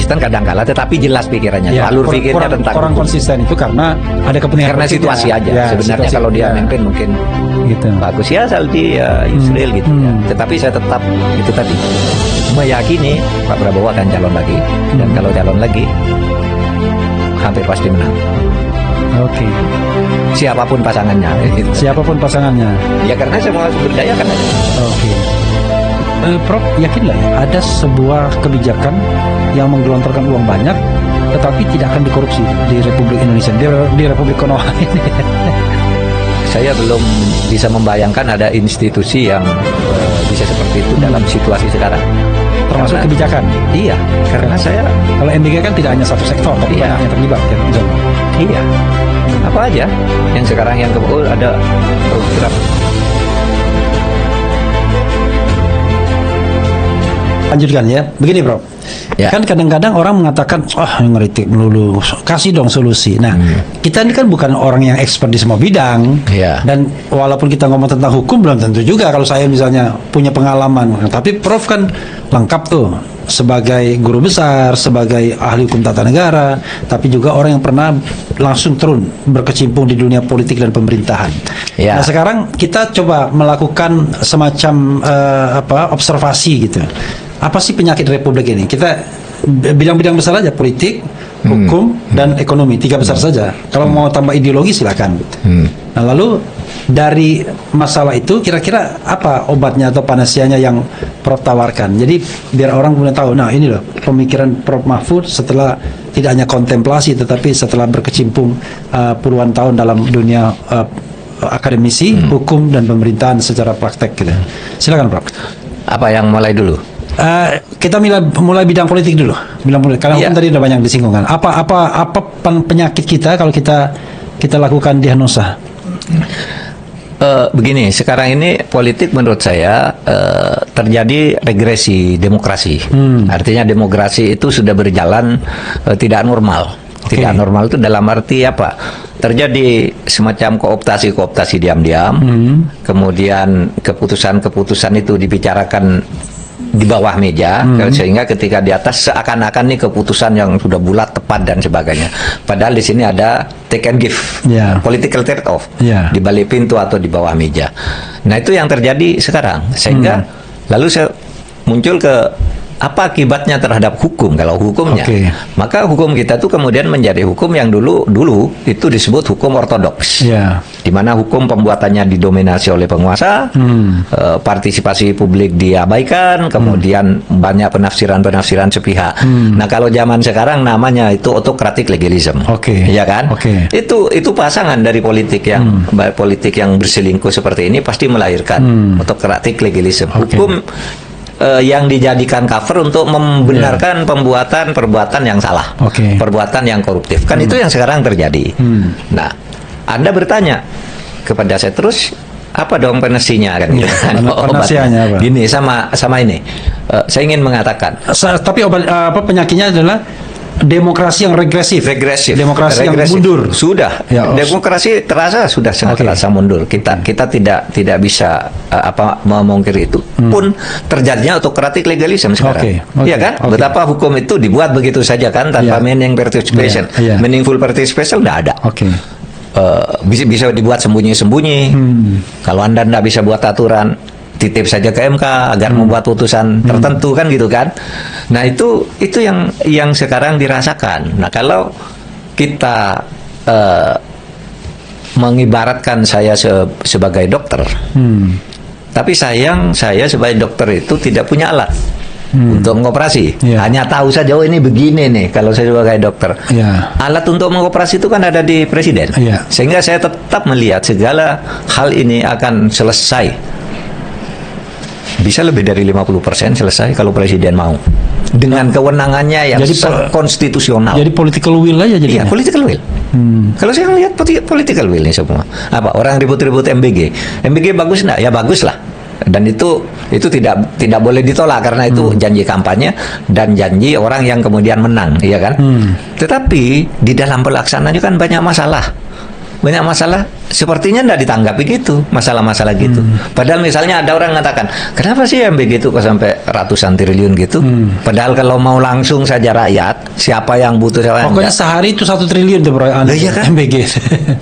konsisten kadang-kala, tetapi jelas pikirannya, alur pikirnya tentang orang hukum. konsisten itu karena ada kepentingan Karena politiknya. situasi aja. Ya, Sebenarnya situasi, kalau dia ya, memimpin mungkin gitu. bagus ya, Saudi ya, Israel gitu ya. Tetapi saya tetap itu tadi meyakini Pak Prabowo akan calon lagi, dan kalau calon lagi hampir pasti menang. Oke. Siapapun pasangannya. Gitu. Siapapun pasangannya. Ya karena semua sumber daya kan ada. Oke. Prof, yakinlah ya, ada sebuah kebijakan yang menggelontorkan uang banyak, tetapi tidak akan dikorupsi di Republik Indonesia, di Republik Konoha ini. Saya belum bisa membayangkan ada institusi yang bisa seperti itu dalam situasi sekarang. Termasuk Karena- kebijakan. Iya, karena saya Kalau MBG kan tidak hanya satu sektor, tapi Iya. banyak yang terlibat kan. iya. Apa aja yang sekarang yang ada program. Lanjutkan ya. Begini, Bro. Ya. Kan kadang-kadang orang mengatakan, ngeritik melulu, kasih dong solusi. Nah, kita ini kan bukan orang yang expert di semua bidang. Ya. Dan walaupun kita ngomong tentang hukum, belum tentu juga kalau saya misalnya punya pengalaman. Nah, tapi Prof kan lengkap tuh sebagai guru besar, sebagai ahli hukum tata negara, tapi juga orang yang pernah langsung turun berkecimpung di dunia politik dan pemerintahan. Ya. Nah, sekarang kita coba melakukan semacam observasi gitu. Apa sih penyakit Republik ini? Kita bidang-bidang besar aja, politik, hukum, dan ekonomi, 3 besar saja. Kalau mau tambah ideologi silakan. Nah, lalu dari masalah itu kira-kira apa obatnya atau panasianya yang Prof tawarkan? Jadi biar orang kemudian tahu, nah ini loh pemikiran Prof Mahfud setelah tidak hanya kontemplasi, tetapi setelah berkecimpung puluhan tahun dalam dunia akademisi, hukum, dan pemerintahan secara praktek gitu. Silakan Prof. Apa yang mulai dulu? Kita mulai bidang politik dulu. Bidang politik. Karena Iya. hukum tadi udah banyak disinggung kan. Apa penyakit kita kalau kita lakukan diagnosa? Begini, sekarang ini politik menurut saya terjadi regresi demokrasi. Artinya demokrasi itu sudah berjalan tidak normal. Tidak normal itu dalam arti apa? Terjadi semacam kooptasi diam-diam. Kemudian keputusan-keputusan itu dibicarakan di bawah meja, sehingga ketika di atas seakan-akan nih keputusan yang sudah bulat, tepat, dan sebagainya. Padahal di sini ada take and give, political trade-off, di balik pintu atau di bawah meja. Nah, itu yang terjadi sekarang. Sehingga lalu saya muncul ke apa akibatnya terhadap hukum. Kalau hukumnya, maka hukum kita tuh kemudian menjadi hukum yang dulu itu disebut hukum ortodoks, di mana hukum pembuatannya didominasi oleh penguasa, partisipasi publik diabaikan, kemudian banyak penafsiran sepihak. Nah, kalau zaman sekarang namanya itu autocratic legalism, ya kan? Itu pasangan dari politik yang berselingkuh seperti ini pasti melahirkan autocratic legalism. Hukum yang dijadikan cover untuk membenarkan perbuatan yang salah, perbuatan yang koruptif. Kan itu yang sekarang terjadi. Nah, Anda bertanya kepada saya terus, apa dong penasinya kan? Penasihannya apa? Gini, sama ini. Saya ingin mengatakan. Tapi penyakitnya adalah demokrasi yang regresif. Demokrasi yang mundur. Sudah. Demokrasi terasa sudah sangat terasa mundur. Kita tidak bisa memungkiri itu. Pun terjadinya autocratic legalism sekarang. Iya kan? Betapa hukum itu dibuat begitu saja kan tanpa meaningful participation tidak ada. Bisa dibuat sembunyi-sembunyi. Kalau Anda tidak bisa buat aturan, titip saja ke MK agar membuat putusan tertentu kan gitu kan. Nah, itu yang sekarang dirasakan. Nah, kalau kita mengibaratkan saya sebagai dokter, tapi sayang saya sebagai dokter itu tidak punya alat untuk mengoperasi. Hanya tahu saja, oh ini begini nih kalau saya sebagai dokter. Alat untuk mengoperasi itu kan ada di presiden. Sehingga saya tetap melihat segala hal ini akan selesai. Bisa lebih dari 50% selesai kalau presiden mau. Dengan kewenangannya yang konstitusional. Jadi political will aja jadinya. Iya, political will. Kalau saya lihat political will ini semua. Apa orang ribut-ribut MBG? MBG bagus enggak? Ya bagus lah. Dan itu tidak boleh ditolak karena itu janji kampanye dan janji orang yang kemudian menang, iya kan? Tetapi di dalam pelaksanaannya kan banyak masalah. banyak masalah sepertinya tidak ditanggapi gitu, masalah-masalah gitu. Padahal misalnya ada orang mengatakan, kenapa sih MBG itu kok sampai ratusan triliun gitu? Padahal kalau mau langsung saja rakyat, siapa yang butuh, siapa yang Pokoknya enggak. sehari itu 1 triliun tuh bro. Iya kan? MBG.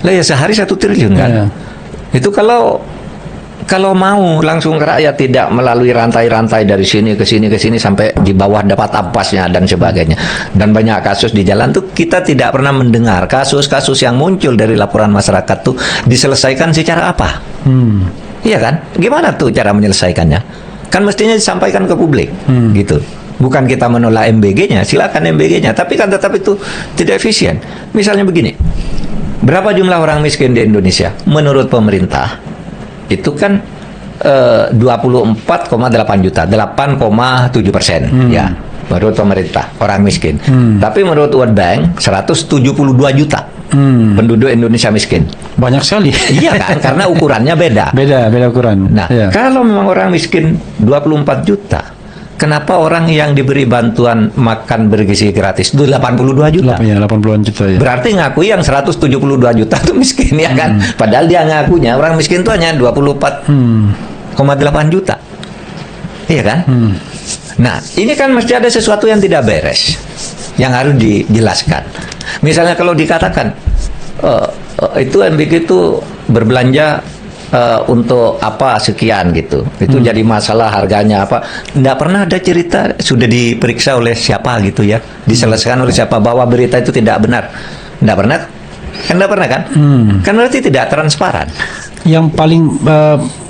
Lah ya sehari 1 triliun kan. Iya. Itu kalau mau langsung ke rakyat, tidak melalui rantai-rantai dari sini ke sini sampai di bawah dapat ampasnya dan sebagainya. Dan banyak kasus di jalan tuh kita tidak pernah mendengar kasus-kasus yang muncul dari laporan masyarakat tuh diselesaikan secara apa? Iya kan? Gimana tuh cara menyelesaikannya? Kan mestinya disampaikan ke publik, gitu. Bukan kita menolak MBG-nya, silakan MBG-nya, tapi kan tetap itu tidak efisien. Misalnya begini, berapa jumlah orang miskin di Indonesia? Menurut pemerintah itu kan 24,8 juta, 8,7%, ya, menurut pemerintah orang miskin. Tapi menurut World Bank 172 juta penduduk Indonesia miskin. Banyak sekali. Iya kan, karena ukurannya beda. Beda ukuran. Nah, Iya. kalau memang orang miskin 24 juta, kenapa orang yang diberi bantuan makan bergizi gratis itu 82 juta? Ya, 80-an juta ya. Berarti ngakui yang 172 juta itu miskin, ya kan? Padahal dia ngakunya orang miskin itu hanya 24,8 juta. Iya kan? Nah, ini kan mesti ada sesuatu yang tidak beres, yang harus dijelaskan. Misalnya kalau dikatakan itu MBG itu berbelanja untuk apa sekian gitu, itu jadi masalah harganya apa, tidak pernah ada cerita sudah diperiksa oleh siapa gitu ya, diselesaikan oleh siapa bahwa berita itu tidak benar, tidak pernah kan, kan berarti tidak transparan. Yang paling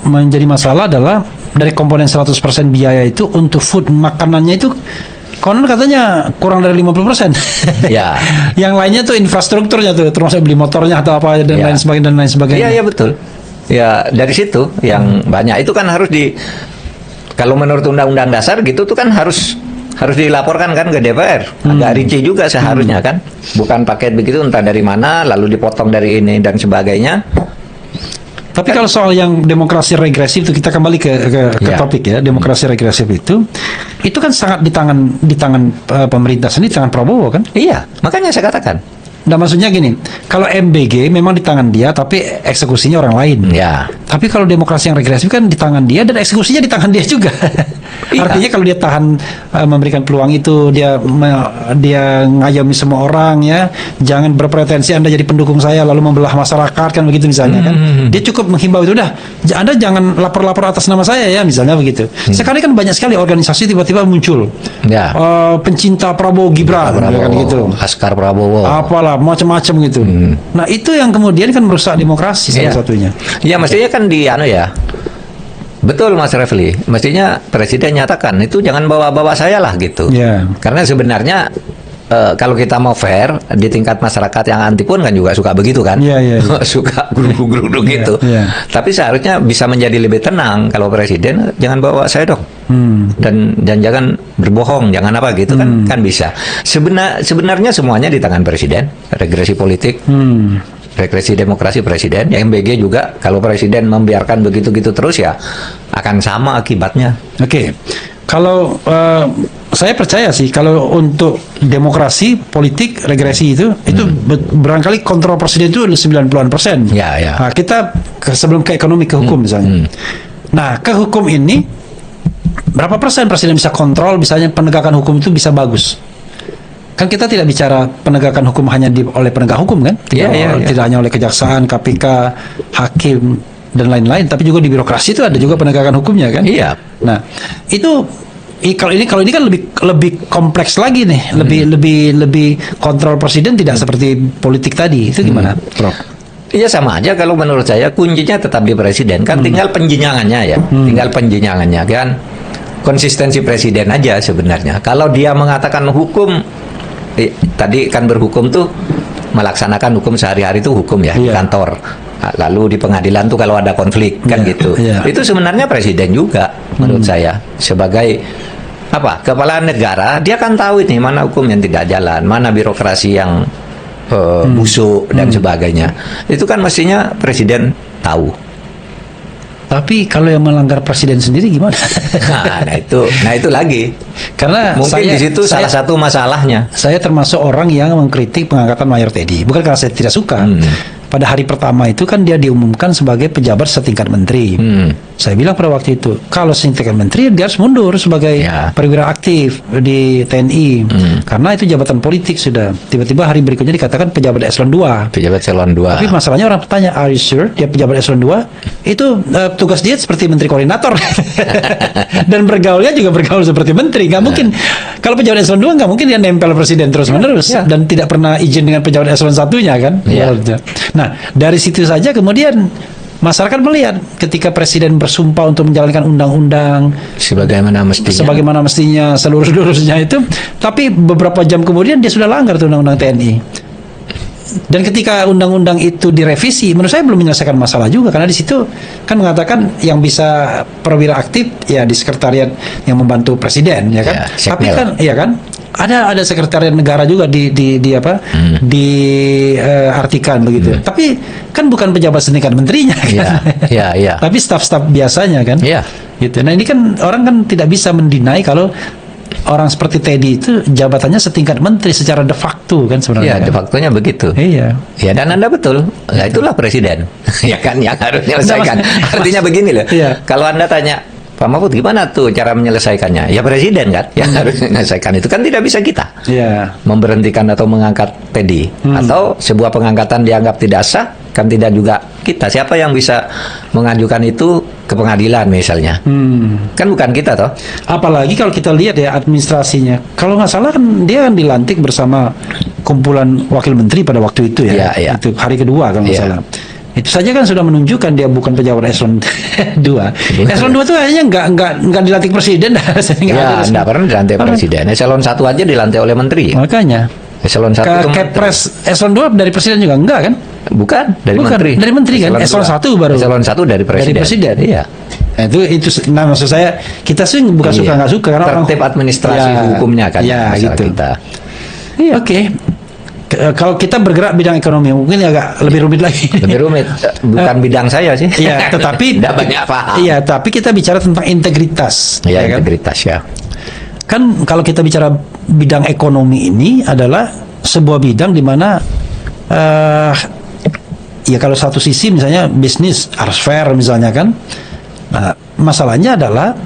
menjadi masalah adalah dari komponen 100% biaya itu untuk food, makanannya itu konon katanya kurang dari 50%. Ya. Yang lainnya tuh infrastrukturnya tuh, termasuk beli motornya atau apa dan Ya. lain sebagainya. Iya betul. Ya dari situ yang banyak itu kan harus kalau menurut Undang-Undang Dasar gitu tuh kan harus dilaporkan kan ke DPR. Agak rinci juga seharusnya kan. Bukan paket begitu entah dari mana lalu dipotong dari ini dan sebagainya. Tapi kalau soal yang demokrasi regresif itu, kita kembali ke Ya. topik ya, demokrasi regresif itu kan sangat di tangan pemerintah sendiri, di tangan Prabowo kan. Iya, makanya saya katakan. Nah, maksudnya gini, kalau MBG memang di tangan dia, tapi eksekusinya orang lain. Ya. Tapi kalau demokrasi yang regresif kan di tangan dia dan eksekusinya di tangan dia juga. Iya. Artinya kalau dia tahan memberikan peluang itu, dia ngayomi semua orang ya, jangan berpretensi Anda jadi pendukung saya lalu membelah masyarakat kan begitu misalnya kan. Dia cukup menghimbau itu, udah Anda jangan lapor-lapor atas nama saya ya misalnya begitu. Sekarang kan banyak sekali organisasi tiba-tiba muncul. Ya. Pencinta Prabowo Gibran kan gitu. Laskar Prabowo. Apalah macam-macam gitu. Nah, itu yang kemudian kan merusak demokrasi salah Iya. satunya. Ya mestinya kan ya. Betul Mas Refli, mestinya Presiden nyatakan itu jangan bawa-bawa saya lah gitu. Ya. Karena sebenarnya kalau kita mau fair di tingkat masyarakat yang anti pun kan juga suka begitu kan. Iya. Suka geruduk-geruduk gitu. iya. Tapi seharusnya bisa menjadi lebih tenang kalau Presiden jangan bawa saya dong. Dan jangan berbohong, jangan apa gitu kan bisa. Sebenarnya semuanya di tangan Presiden, regresi politik. Regresi demokrasi Presiden, yang MBG juga kalau Presiden membiarkan begitu-gitu terus ya akan sama akibatnya. Oke. Kalau saya percaya sih kalau untuk demokrasi politik regresi itu barangkali kontrol presiden itu 90%. Ya. Nah, kita sebelum ke ekonomi, ke hukum misalnya. Nah, ke hukum ini berapa persen presiden bisa kontrol, misalnya penegakan hukum itu bisa bagus? Kan kita tidak bicara penegakan hukum hanya oleh penegak hukum kan? Tidak hanya oleh kejaksaan, KPK, hakim dan lain-lain, tapi juga di birokrasi itu ada juga penegakan hukumnya kan? Iya. Nah, itu kalau ini kan lebih kompleks lagi nih, lebih kontrol presiden tidak seperti politik tadi. Itu gimana, Prof? Iya sama aja kalau menurut saya kuncinya tetap di Presiden kan, tinggal penjenjangannya ya, tinggal penjenjangannya kan, konsistensi Presiden aja sebenarnya. Kalau dia mengatakan hukum tadi kan berhukum tuh melaksanakan hukum sehari-hari itu hukum ya di kantor. Lalu di pengadilan tuh kalau ada konflik kan gitu. Itu sebenarnya Presiden juga menurut saya sebagai kepala negara, dia kan tahu ini mana hukum yang tidak jalan, mana birokrasi yang busuk dan sebagainya. Itu kan mestinya Presiden tahu. Tapi kalau yang melanggar presiden sendiri gimana? Nah itu lagi. Karena mungkin di situ salah satu masalahnya. Saya termasuk orang yang mengkritik pengangkatan Mayor Teddy. Bukan karena saya tidak suka, pada hari pertama itu kan dia diumumkan sebagai pejabat setingkat menteri. Saya bilang pada waktu itu, kalau setingkat menteri dia harus mundur sebagai Ya. perwira aktif di TNI, karena itu jabatan politik sudah. Tiba-tiba hari berikutnya dikatakan pejabat eselon 2. Pejabat eselon 2. Tapi masalahnya orang bertanya, are you sure dia pejabat eselon 2? Itu tugas dia seperti menteri koordinator. Dan bergaulnya juga bergaul seperti menteri. Nggak mungkin. Kalau pejabat eselon 2 nggak mungkin dia nempel presiden terus-menerus. Ya. Dan tidak pernah izin dengan pejabat eselon 1-nya kan. Ya. Nah, dari situ saja kemudian masyarakat melihat ketika presiden bersumpah untuk menjalankan undang-undang sebagaimana mestinya seluruh-seluruhnya itu, tapi beberapa jam kemudian dia sudah langgar tuh undang-undang TNI. Dan ketika undang-undang itu direvisi, menurut saya belum menyelesaikan masalah juga, karena di situ kan mengatakan yang bisa perwira aktif ya di sekretariat yang membantu presiden, ya kan. Ya, tapi kan, iya kan, ada sekretariat negara juga artikan begitu. Tapi kan bukan pejabat setingkat menterinya kan. Ya. Tapi staf-staf biasanya kan. Ya. Gitu. Nah, ini kan orang kan tidak bisa mendinai kalau orang seperti Teddy itu jabatannya setingkat menteri secara de facto kan sebenarnya. Ya, de factonya begitu. Iya. Ya, dan Anda betul. Ya, itulah presiden. Ya kan, yang harus menyelesaikan. Artinya begini loh. Iya. Kalau Anda tanya, Pak Mahfud gimana tuh cara menyelesaikannya? Ya presiden kan yang harus menyelesaikan itu, kan tidak bisa kita memberhentikan atau mengangkat Teddy, atau sebuah pengangkatan dianggap tidak sah, kan tidak juga kita. Siapa yang bisa mengajukan itu ke pengadilan misalnya? Kan bukan kita toh. Apalagi kalau kita lihat ya administrasinya, kalau nggak salah kan dia kan dilantik bersama kumpulan wakil menteri pada waktu itu ya. Iya. Itu hari kedua kalau nggak salah. Itu saja kan sudah menunjukkan dia bukan pejabat eselon 2. Eselon 2 itu kayaknya nggak dilantik presiden. Nggak pernah dilantik presiden. Eselon 1 aja dilantik oleh menteri. Makanya. Eselon 1 itu Kepres eselon 2 dari presiden juga enggak kan? Bukan, menteri. Dari menteri kan. Eselon 1 baru. Eselon 1 dari presiden. Dari presiden. Iya. Nah, itu nah maksud saya kita sih bukan suka nggak suka karena tertib administrasi hukumnya kan ya gitu. Kita. Iya. Oke. Kalau kita bergerak bidang ekonomi mungkin agak lebih rumit lagi. Lebih rumit, bukan bidang saya sih. Iya, tetapi tidak banyak paham. Iya, tapi kita bicara tentang integritas. Iya, kan? integritas ya. Kan kalau kita bicara bidang ekonomi ini adalah sebuah bidang di mana ya kalau satu sisi misalnya bisnis harus fair misalnya kan. Nah, masalahnya adalah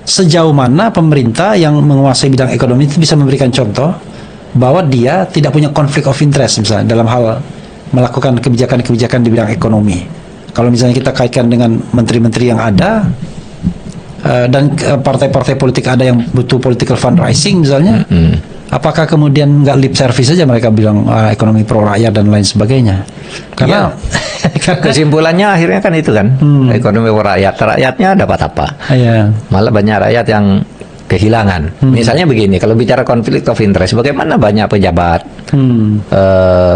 sejauh mana pemerintah yang menguasai bidang ekonomi itu bisa memberikan contoh bahwa dia tidak punya konflik of interest misalnya dalam hal melakukan kebijakan-kebijakan di bidang ekonomi. Kalau misalnya kita kaitkan dengan menteri-menteri yang ada dan partai-partai politik ada yang butuh political fundraising misalnya, apakah kemudian nggak lip service saja mereka bilang ekonomi pro rakyat dan lain sebagainya? Karena kesimpulannya akhirnya kan itu kan ekonomi pro rakyat, rakyatnya dapat apa? Malah banyak rakyat yang kehilangan. Misalnya begini, kalau bicara konflik of interest, bagaimana banyak pejabat,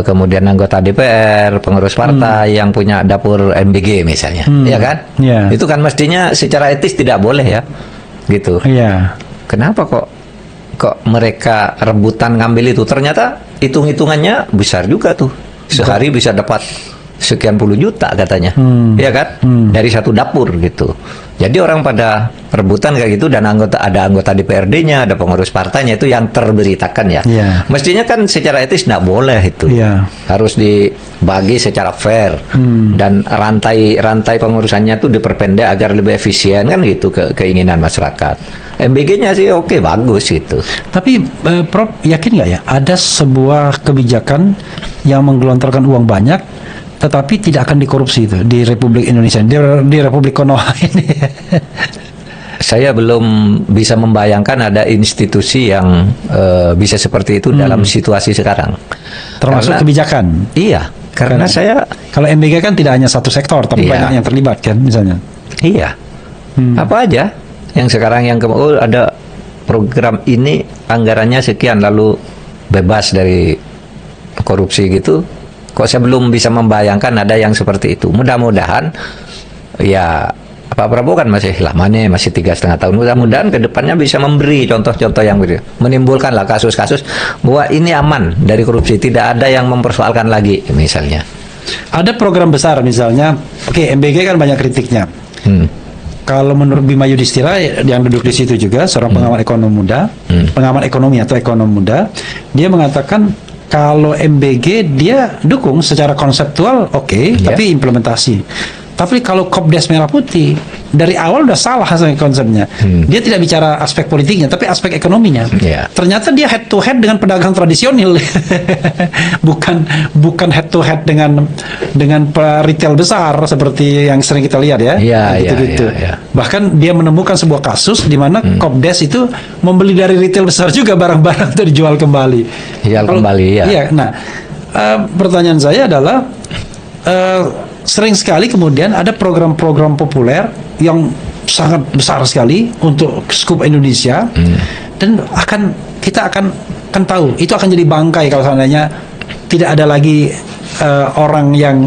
kemudian anggota DPR, pengurus partai yang punya dapur MBG misalnya, ya kan? Itu kan mestinya secara etis tidak boleh ya, gitu. Kenapa kok mereka rebutan ngambil itu? Ternyata hitung-hitungannya besar juga tuh. Sehari bisa dapat sekian puluh juta katanya, ya kan? Dari satu dapur gitu. Jadi orang pada rebutan kayak gitu, dan ada anggota DPRD-nya, ada pengurus partainya, itu yang terberitakan ya. Mestinya kan secara etis tidak boleh itu. Harus dibagi secara fair dan rantai pengurusannya itu diperpendek agar lebih efisien kan gitu, keinginan masyarakat. MBG-nya sih oke, bagus gitu. Tapi Prof yakin nggak ya ada sebuah kebijakan yang menggelontorkan uang banyak tetapi tidak akan dikorupsi itu di Republik Indonesia, di Republik Konoha ini? Saya belum bisa membayangkan ada institusi yang bisa seperti itu dalam situasi sekarang. Termasuk kebijakan? Iya. Karena saya... Kalau MBG kan tidak hanya satu sektor, tapi banyak yang terlibat kan misalnya. Iya. Apa aja yang sekarang yang ada program ini anggarannya sekian lalu bebas dari korupsi gitu. Kok saya belum bisa membayangkan ada yang seperti itu. Mudah-mudahan ya Pak Prabowo kan masih lama nih, masih 3,5 tahun. Mudah-mudahan ke depannya bisa memberi contoh-contoh yang menimbulkanlah kasus-kasus bahwa ini aman dari korupsi, tidak ada yang mempersoalkan lagi misalnya. Ada program besar misalnya, MBG kan banyak kritiknya. Kalau menurut Bima Yudhistira yang duduk di situ juga seorang pengamat ekonomi muda, pengamat ekonomi atau ekonom muda, dia mengatakan Kalau MBG dia dukung secara konseptual, oke, Iya. tapi implementasi. Tapi kalau Kopdes Merah Putih dari awal udah salah konsepnya. Dia tidak bicara aspek politiknya, tapi aspek ekonominya. Iya. Ternyata dia head to head dengan pedagang tradisional, bukan head to head dengan retail besar seperti yang sering kita lihat ya. Iya, Gitu-gitu. iya. Bahkan dia menemukan sebuah kasus di mana Kopdes itu membeli dari retail besar juga barang-barang itu dijual kembali. Jual kembali, ya. Iya. Nah, pertanyaan saya adalah sering sekali kemudian ada program-program populer yang sangat besar sekali untuk skup Indonesia dan kita akan tahu itu akan jadi bangkai kalau seandainya tidak ada lagi orang yang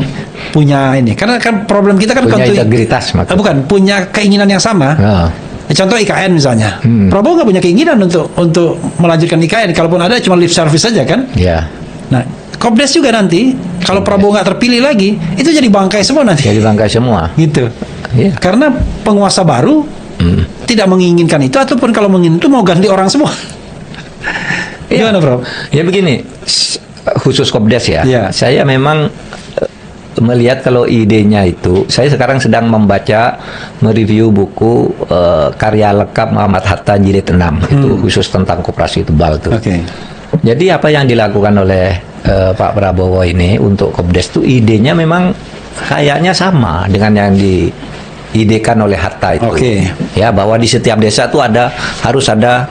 punya ini, karena kan problem kita kan Punya integritas, maksudnya. bukan punya keinginan yang sama. Oh. Contoh IKN misalnya, Prabowo nggak punya keinginan untuk melanjutkan IKN, kalaupun ada cuma lip service saja kan. Ya. Nah, Kopdes juga nanti kalau Prabowo nggak terpilih lagi, itu jadi bangkai semua nanti. Jadi bangkai semua. Gitu. Iya. Karena penguasa baru tidak menginginkan itu, ataupun kalau menginginkan itu mau ganti orang semua. Gimana, Bro? Ya begini, khusus Kopdes ya. Iya. Saya memang melihat kalau idenya itu, saya sekarang sedang membaca, mereview buku karya lengkap Muhammad Hatta jilid 6. Itu khusus tentang koperasi tebal tuh. Oke. Jadi apa yang dilakukan oleh Pak Prabowo ini untuk Kopdes itu idenya memang kayaknya sama dengan yang diidekan oleh Hatta itu. Oke. Ya, bahwa di setiap desa itu harus ada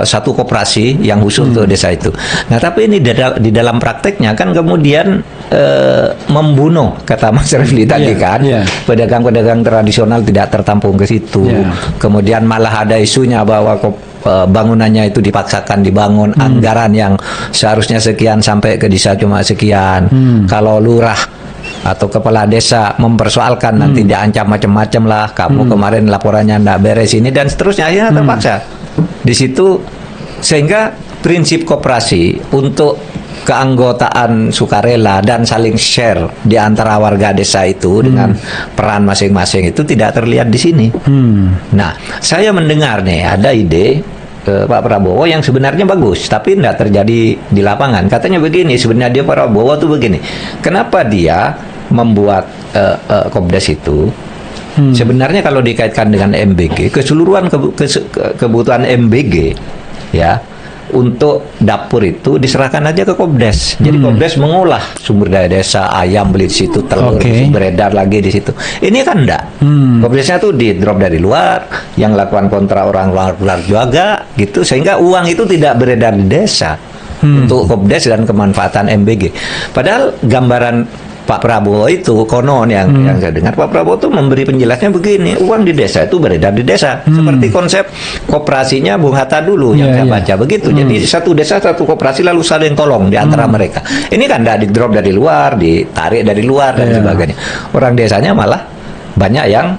satu koperasi yang khusus untuk desa itu. Nah, tapi ini di dalam prakteknya kan kemudian membunuh, kata Mas Refli tadi Iya, kan. iya. Pedagang-pedagang tradisional tidak tertampung ke situ. Iya. Kemudian malah ada isunya bahwa bangunannya itu dipaksakan dibangun, anggaran yang seharusnya sekian sampai ke desa cuma sekian. Kalau lurah atau kepala desa mempersoalkan, nanti diancam macam-macam lah, kamu kemarin laporannya ndak beres ini dan seterusnya, akhirnya terpaksa di situ. Sehingga prinsip koperasi untuk keanggotaan sukarela dan saling share di antara warga desa itu dengan peran masing-masing itu tidak terlihat di sini. Nah, saya mendengar nih ada ide Pak Prabowo yang sebenarnya bagus, tapi tidak terjadi di lapangan. Katanya begini, sebenarnya dia Prabowo tuh begini, kenapa dia membuat Kopdes itu? Sebenarnya kalau dikaitkan dengan MBG, keseluruhan kebutuhan MBG ya untuk dapur itu diserahkan aja ke Kopdes. Jadi Kopdes mengolah sumber daya desa, ayam beli di situ, telur Oke. beredar lagi di situ. Ini kan enggak. Kopdesnya tuh di drop dari luar, yang lakukan kontra orang luar juga gitu, sehingga uang itu tidak beredar di desa untuk Kopdes dan kemanfaatan MBG. Padahal gambaran Pak Prabowo itu konon yang saya dengar, Pak Prabowo tuh memberi penjelasnya begini, uang di desa itu beredar di desa, seperti konsep koperasinya Bung Hatta dulu yang saya baca begitu. Jadi satu desa satu koperasi lalu saling tolong di antara mereka. Ini kan tidak di drop dari luar, ditarik dari luar dan sebagainya. Orang desanya malah banyak yang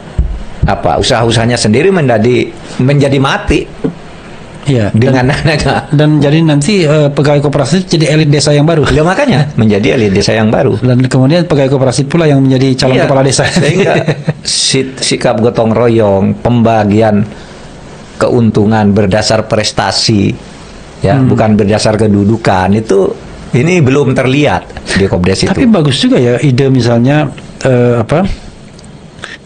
usaha-usahanya sendiri menjadi mati. Iya. Dengan Dan jadi nanti pegawai koperasi jadi elit desa yang baru. ya makanya menjadi elit desa yang baru. Dan kemudian pegawai koperasi pula yang menjadi calon Iya, kepala desa. Sehingga sikap gotong royong, pembagian keuntungan berdasar prestasi, ya bukan berdasar kedudukan, itu ini belum terlihat di Kopdes itu. Tapi bagus juga ya ide misalnya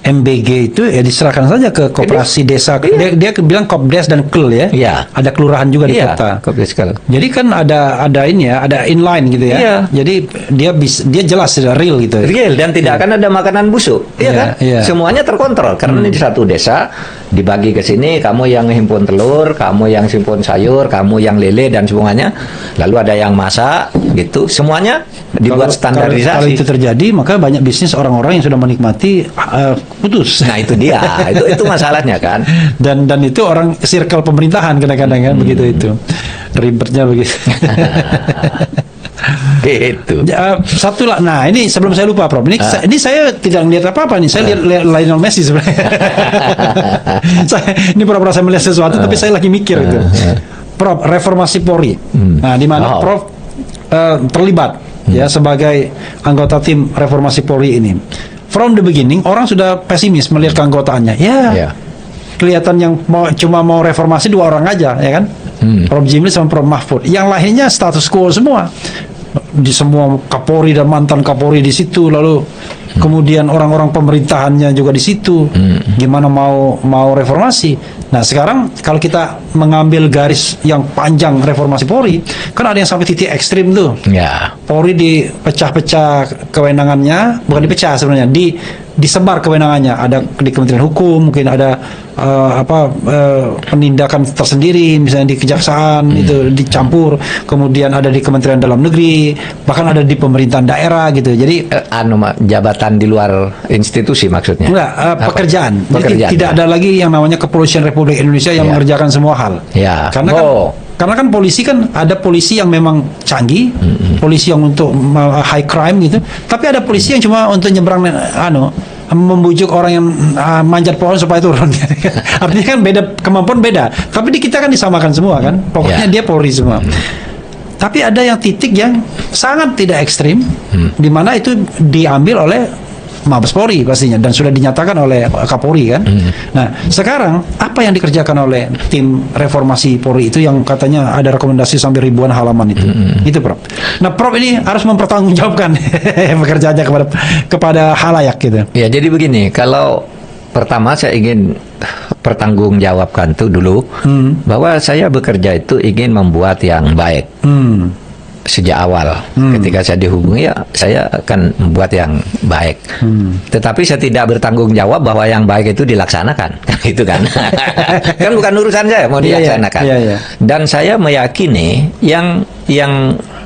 MBG itu ya diserahkan saja ke koperasi desa. Iya. Dia bilang Kopdes dan KEL ya. Iya. Ada kelurahan juga di Iya, kota. Kopdes kalau. Jadi kan ada ini ya, ada inline gitu ya. Iya. Jadi dia jelas sudah real gitu. Real dan tidak akan ada makanan busuk, Iya, kan? iya. Semuanya terkontrol karena di satu desa dibagi ke sini, kamu yang himpun telur, kamu yang himpun sayur, kamu yang lele dan semuanya. Lalu ada yang masak, gitu. Semuanya dibuat standarisasi. Kalau itu terjadi, maka banyak bisnis orang-orang yang sudah menikmati putus. Nah itu dia, itu masalahnya kan. Dan itu orang circle pemerintahan kadang-kadang kan begitu itu. Ribetnya begitu. Itu. Satu lah. Nah ini sebelum saya lupa, Prof. Ini saya tidak melihat apa-apa nih. Saya lihat Lionel Messi sebenarnya. Ini pura-pura saya melihat sesuatu, tapi saya lagi mikir itu. Prof, reformasi Polri. Nah, di mana Prof terlibat ya sebagai anggota tim reformasi Polri ini. From the beginning orang sudah pesimis melihat keanggotaannya. Ya. Kelihatan yang cuma mau reformasi 2 orang aja, ya kan? Prof Jimli sama Prof Mahfud. Yang lainnya status quo semua. di semua Kapolri dan mantan Kapolri di situ, lalu kemudian orang-orang pemerintahannya juga di situ. Gimana mau reformasi? Nah, sekarang kalau kita mengambil garis yang panjang reformasi Polri, kan ada yang sampai titik ekstrim tuh. Ya. Polri dipecah-pecah kewenangannya, bukan dipecah sebenarnya, disebar kewenangannya. Ada di Kementerian Hukum, mungkin ada penindakan tersendiri, misalnya di kejaksaan itu dicampur, kemudian ada di Kementerian Dalam Negeri, bahkan ada di pemerintahan daerah gitu. Jadi Jabatan di luar institusi maksudnya? enggak, pekerjaan. Jadi Pekerjaan, tidak ya. ada lagi yang namanya Kepolisian Republik Indonesia yang Ya. mengerjakan semua hal. Ya. Karena kan polisi kan ada polisi yang memang canggih, polisi yang untuk high crime gitu, tapi ada polisi yang cuma untuk nyebrang membujuk orang yang manjat pohon supaya turun. Artinya kan beda, kemampuan beda. Tapi di kita kan disamakan semua kan. Pokoknya dia Polri semua. Tapi ada yang titik yang sangat tidak ekstrim, di mana itu diambil oleh Mabes Polri pastinya, dan sudah dinyatakan oleh Kapolri kan. Nah, sekarang apa yang dikerjakan oleh tim reformasi Polri itu yang katanya ada rekomendasi sampai ribuan halaman itu. Itu, Prof. Nah, Prof ini harus mempertanggungjawabkan pekerjaannya kepada halayak gitu. Ya, jadi begini, kalau pertama saya ingin pertanggungjawabkan itu dulu bahwa saya bekerja itu ingin membuat yang baik. Sejak awal ketika saya dihubungi, ya saya akan membuat yang baik. Tetapi saya tidak bertanggung jawab bahwa yang baik itu dilaksanakan. Itu kan. Kan bukan urusan saya mau dilaksanakan. Dan saya meyakini yang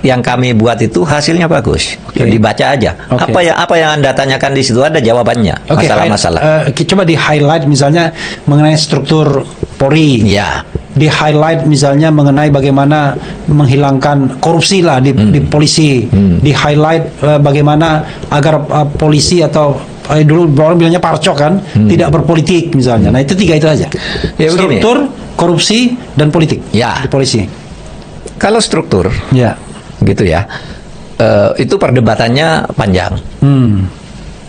kami buat itu hasilnya bagus. Dibaca aja. Apa yang Anda tanyakan di situ ada jawabannya. Masalah-masalah. Coba di highlight misalnya mengenai struktur Polri. Ya. Di highlight misalnya mengenai bagaimana menghilangkan korupsi lah di polisi. Di highlight bagaimana agar polisi atau dulu orang bilangnya parcok kan, tidak berpolitik misalnya. Nah, itu 3 itu aja. Ya, struktur, korupsi, dan politik. Ya. Di polisi. Kalau struktur, Ya. gitu ya, itu perdebatannya panjang.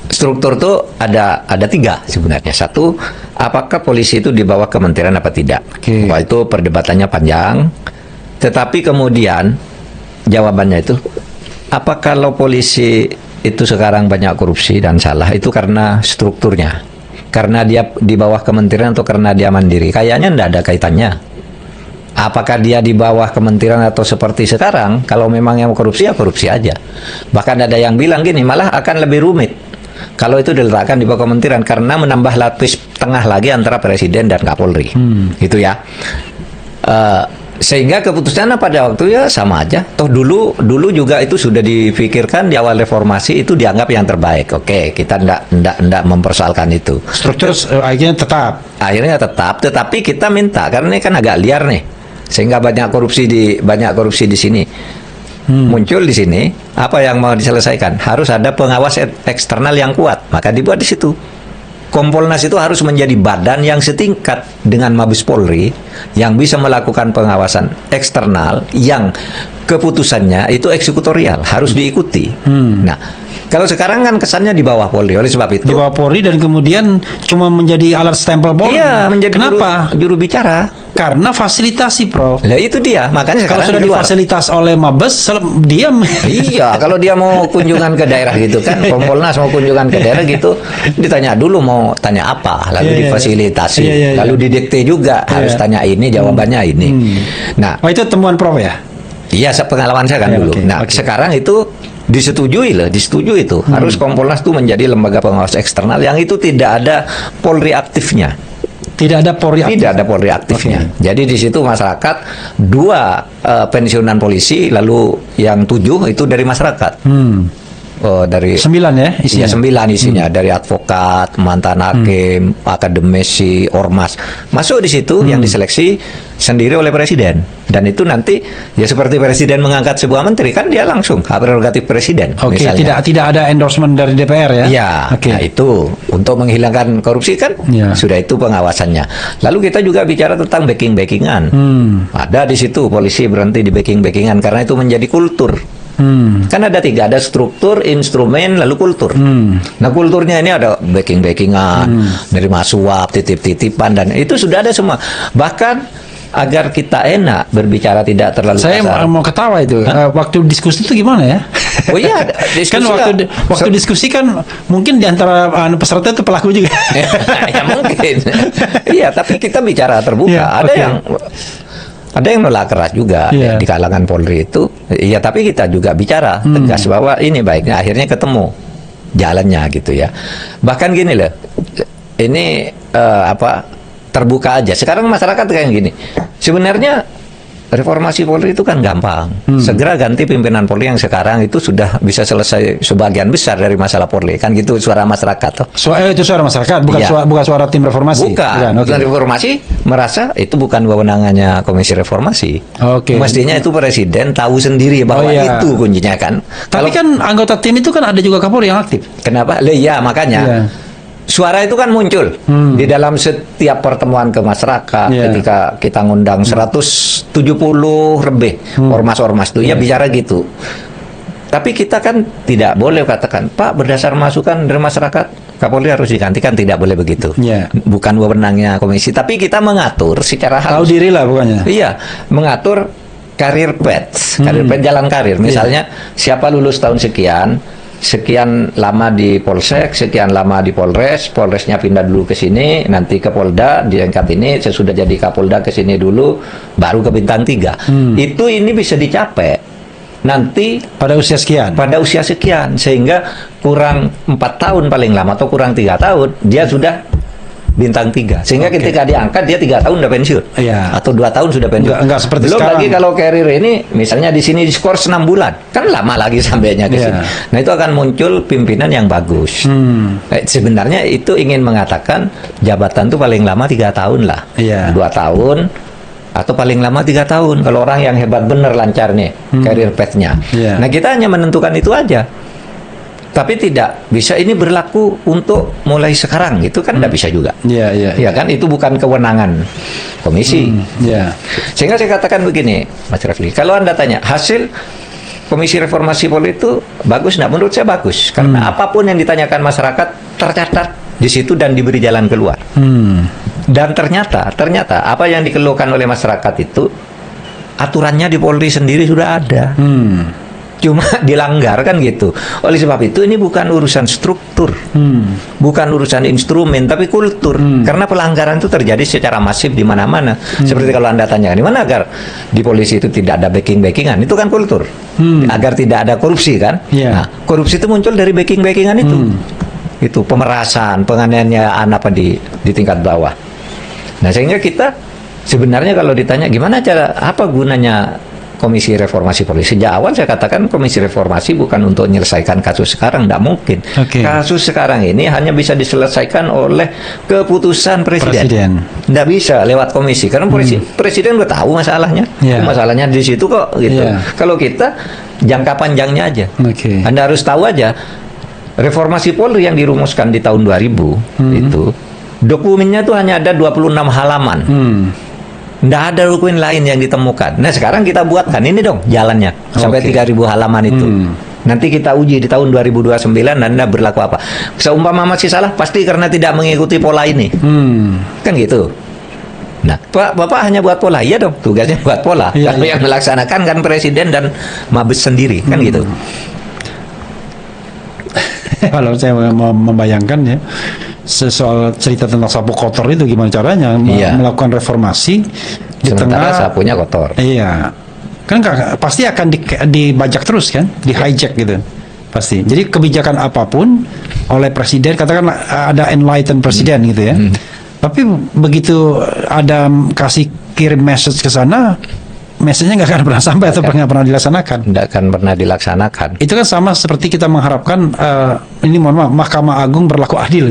Struktur tuh ada 3 sebenarnya. Satu, apakah polisi itu di bawah kementerian apa tidak? Wah, itu perdebatannya panjang. Tetapi kemudian jawabannya itu, apa kalau polisi itu sekarang banyak korupsi dan salah, itu karena strukturnya, karena dia di bawah kementerian atau karena dia mandiri? Kayaknya tidak ada kaitannya. Apakah dia di bawah kementerian atau seperti sekarang, kalau memang yang korupsi ya korupsi aja. Bahkan ada yang bilang gini, malah akan lebih rumit kalau itu diletakkan di bawah kementerian, karena menambah lapis tengah lagi antara presiden dan Kapolri. Gitu ya. Sehingga keputusannya pada waktu ya sama aja. Toh dulu juga itu sudah dipikirkan di awal reformasi, itu dianggap yang terbaik. Oke, kita ndak mempersoalkan itu. Struktur akhirnya tetap. Tetapi kita minta, karena ini kan agak liar nih, sehingga banyak korupsi di sini. Muncul di sini, apa yang mau diselesaikan? Harus ada pengawas eksternal yang kuat. Maka dibuat di situ. Kompolnas itu harus menjadi badan yang setingkat dengan Mabes Polri, yang bisa melakukan pengawasan eksternal, yang keputusannya itu eksekutorial, harus diikuti. Nah, kalau sekarang kan kesannya di bawah Polri. Oleh sebab itu, di bawah Polri, dan kemudian cuma menjadi alat stempel Polri. Iya, menjadi kenapa? Juru bicara. Karena fasilitasi, Prof. Nah, itu dia. Makanya kalau sekarang sudah difasilitas oleh Mabes, diam. Iya, kalau dia mau kunjungan ke daerah gitu kan, Kompolnas mau kunjungan ke daerah gitu, ditanya dulu mau tanya apa, lalu difasilitasi, lalu didikte juga, harus tanya ini, jawabannya ini. Nah, itu temuan Prof ya? Iya, pengalaman saya kan dulu. Sekarang itu disetujui itu. Harus Kompolnas itu menjadi lembaga pengawas eksternal yang itu tidak ada Polri aktifnya. Tidak ada Polri aktif. Tidak ada Polri aktifnya. Jadi di situ masyarakat 2 pensiunan polisi, lalu yang 7 itu dari masyarakat. Dari 9 ya isinya. Ya, 9 isinya, dari advokat, mantan hakim, akademisi, ormas. Masuk di situ yang diseleksi sendiri oleh presiden. Dan itu nanti ya seperti presiden mengangkat sebuah menteri, kan dia langsung hak prerogatif presiden. Tidak ada endorsement dari DPR ya. Ya, nah itu untuk menghilangkan korupsi kan sudah itu pengawasannya. Lalu kita juga bicara tentang backing-backingan. Ada di situ polisi berhenti di backing-backingan karena itu menjadi kultur. Kan ada 3, ada struktur, instrumen, lalu kultur. Nah, kulturnya ini ada backing-backingan, nerima suap, titip-titipan, dan itu sudah ada semua. Bahkan agar kita enak berbicara tidak terlalu Saya kasar. mau ketawa itu. Waktu diskusi itu gimana ya? Oh iya, Kan waktu diskusi kan mungkin di antara peserta itu pelaku juga. ya mungkin. Iya, tapi kita bicara terbuka. Ya, Ada oke. yang nolak keras juga Iya. di kalangan Polri itu. Iya, tapi kita juga bicara tegas bahwa ini baiknya akhirnya ketemu jalannya gitu ya. Bahkan gini loh. Ini terbuka aja. Sekarang masyarakat kayak gini. Sebenarnya reformasi Polri itu kan gampang. Segera ganti pimpinan Polri yang sekarang itu sudah bisa selesai sebagian besar dari masalah Polri. Kan gitu suara masyarakat toh. Itu suara masyarakat, bukan Iya. bukan suara tim reformasi. Bukan. oke. Reformasi merasa itu bukan wewenangannya Komisi Reformasi. Oke. Mestinya itu Presiden tahu sendiri bahwa Oh, iya. itu kuncinya kan. Tapi kan anggota tim itu kan ada juga Kapolri yang aktif. Kenapa? Iya, makanya. Iya. Suara itu kan muncul di dalam setiap pertemuan ke masyarakat Iya. ketika kita ngundang 170 lebih ormas-ormas itu ya bicara gitu. Tapi kita kan tidak boleh katakan, Pak, berdasar masukan dari masyarakat Kapolri harus digantikan, tidak boleh begitu. Iya. Bukan wewenangnya komisi, tapi kita mengatur secara Tahu halus. diri lah pokoknya. Iya, mengatur karir path jalan karir. Misalnya siapa lulus tahun sekian lama di Polsek, sekian lama di Polres, Polresnya pindah dulu ke sini, nanti ke Polda, diangkat ini, sesudah jadi Kapolda ke sini dulu, baru ke bintang 3. Ini bisa dicapai nanti Pada usia sekian. pada usia sekian, sehingga kurang 4 tahun paling lama atau kurang 3 tahun dia sudah bintang 3, sehingga Oke. ketika diangkat dia 3 tahun udah pensiun. Iya. Atau 2 tahun sudah pensiun. Enggak seperti Belum sekarang. lagi kalau karir ini misalnya di sini diskor 6 bulan, kan lama lagi sampainya ke Iya. sini. Nah, itu akan muncul pimpinan yang bagus. Sebenarnya itu ingin mengatakan jabatan itu paling lama 3 tahun lah. Iya. 2 tahun atau paling lama 3 tahun kalau orang yang hebat bener lancar nih career path-nya. Iya. Nah, kita hanya menentukan itu aja. Tapi tidak bisa ini berlaku untuk mulai sekarang, itu kan tidak bisa juga. Iya, iya. Ya kan, itu bukan kewenangan komisi. Iya. Sehingga saya katakan begini, Mas Rafli, kalau Anda tanya hasil Komisi Reformasi Polri itu bagus nggak? Menurut saya bagus, karena apapun yang ditanyakan masyarakat tercatat di situ dan diberi jalan keluar. Dan ternyata apa yang dikeluhkan oleh masyarakat itu aturannya di Polri sendiri sudah ada. Cuma dilanggar kan gitu. Oleh sebab itu ini bukan urusan struktur, bukan urusan instrumen, tapi kultur. Karena pelanggaran itu terjadi secara masif di mana-mana. Seperti kalau Anda tanyakan, di mana agar di polisi itu tidak ada backing-backingan, itu kan kultur. Agar tidak ada korupsi kan. Iya. Nah, korupsi itu muncul dari backing-backingan itu. Itu pemerasan, penganiayaan apa di tingkat bawah. Nah, sehingga kita sebenarnya kalau ditanya gimana cara, apa gunanya Komisi Reformasi Polri? Sejak awal saya katakan Komisi Reformasi bukan untuk menyelesaikan kasus sekarang, tidak mungkin. Oke. Kasus sekarang ini hanya bisa diselesaikan oleh keputusan Presiden. Tidak bisa lewat komisi, karena Presiden udah tahu masalahnya. Iya. Masalahnya di situ kok gitu. Iya. Kalau kita jangka panjangnya aja. Oke. Anda harus tahu aja reformasi Polri yang dirumuskan di tahun 2000 itu dokumennya tuh hanya ada 26 halaman. Nggak ada dokumen lain yang ditemukan. Nah, sekarang kita buatkan ini dong jalannya sampai Oke. 3.000 halaman itu. Nanti kita uji di tahun 2029 dan berlaku apa. Seumpama masih salah, pasti karena tidak mengikuti pola ini. Kan gitu. Nah, Bapak hanya buat pola. Iya dong, tugasnya buat pola. Iya, Kalau iya. yang melaksanakan kan Presiden dan Mabes sendiri, kan gitu. Kalau saya mau membayangkan ya soal cerita tentang sapu kotor itu gimana caranya Iya. melakukan reformasi di Sementara tengah. sapunya kotor. Iya, kan pasti akan dibajak terus kan, di hijack gitu pasti. Jadi kebijakan apapun oleh presiden, katakan ada enlightened presiden gitu ya. Tapi begitu ada kasih kirim message ke sana, message-nya nggak akan pernah sampai atau nggak pernah dilaksanakan. Tidak akan pernah dilaksanakan. Itu kan sama seperti kita mengharapkan ini mohon maaf, Mahkamah Agung berlaku adil.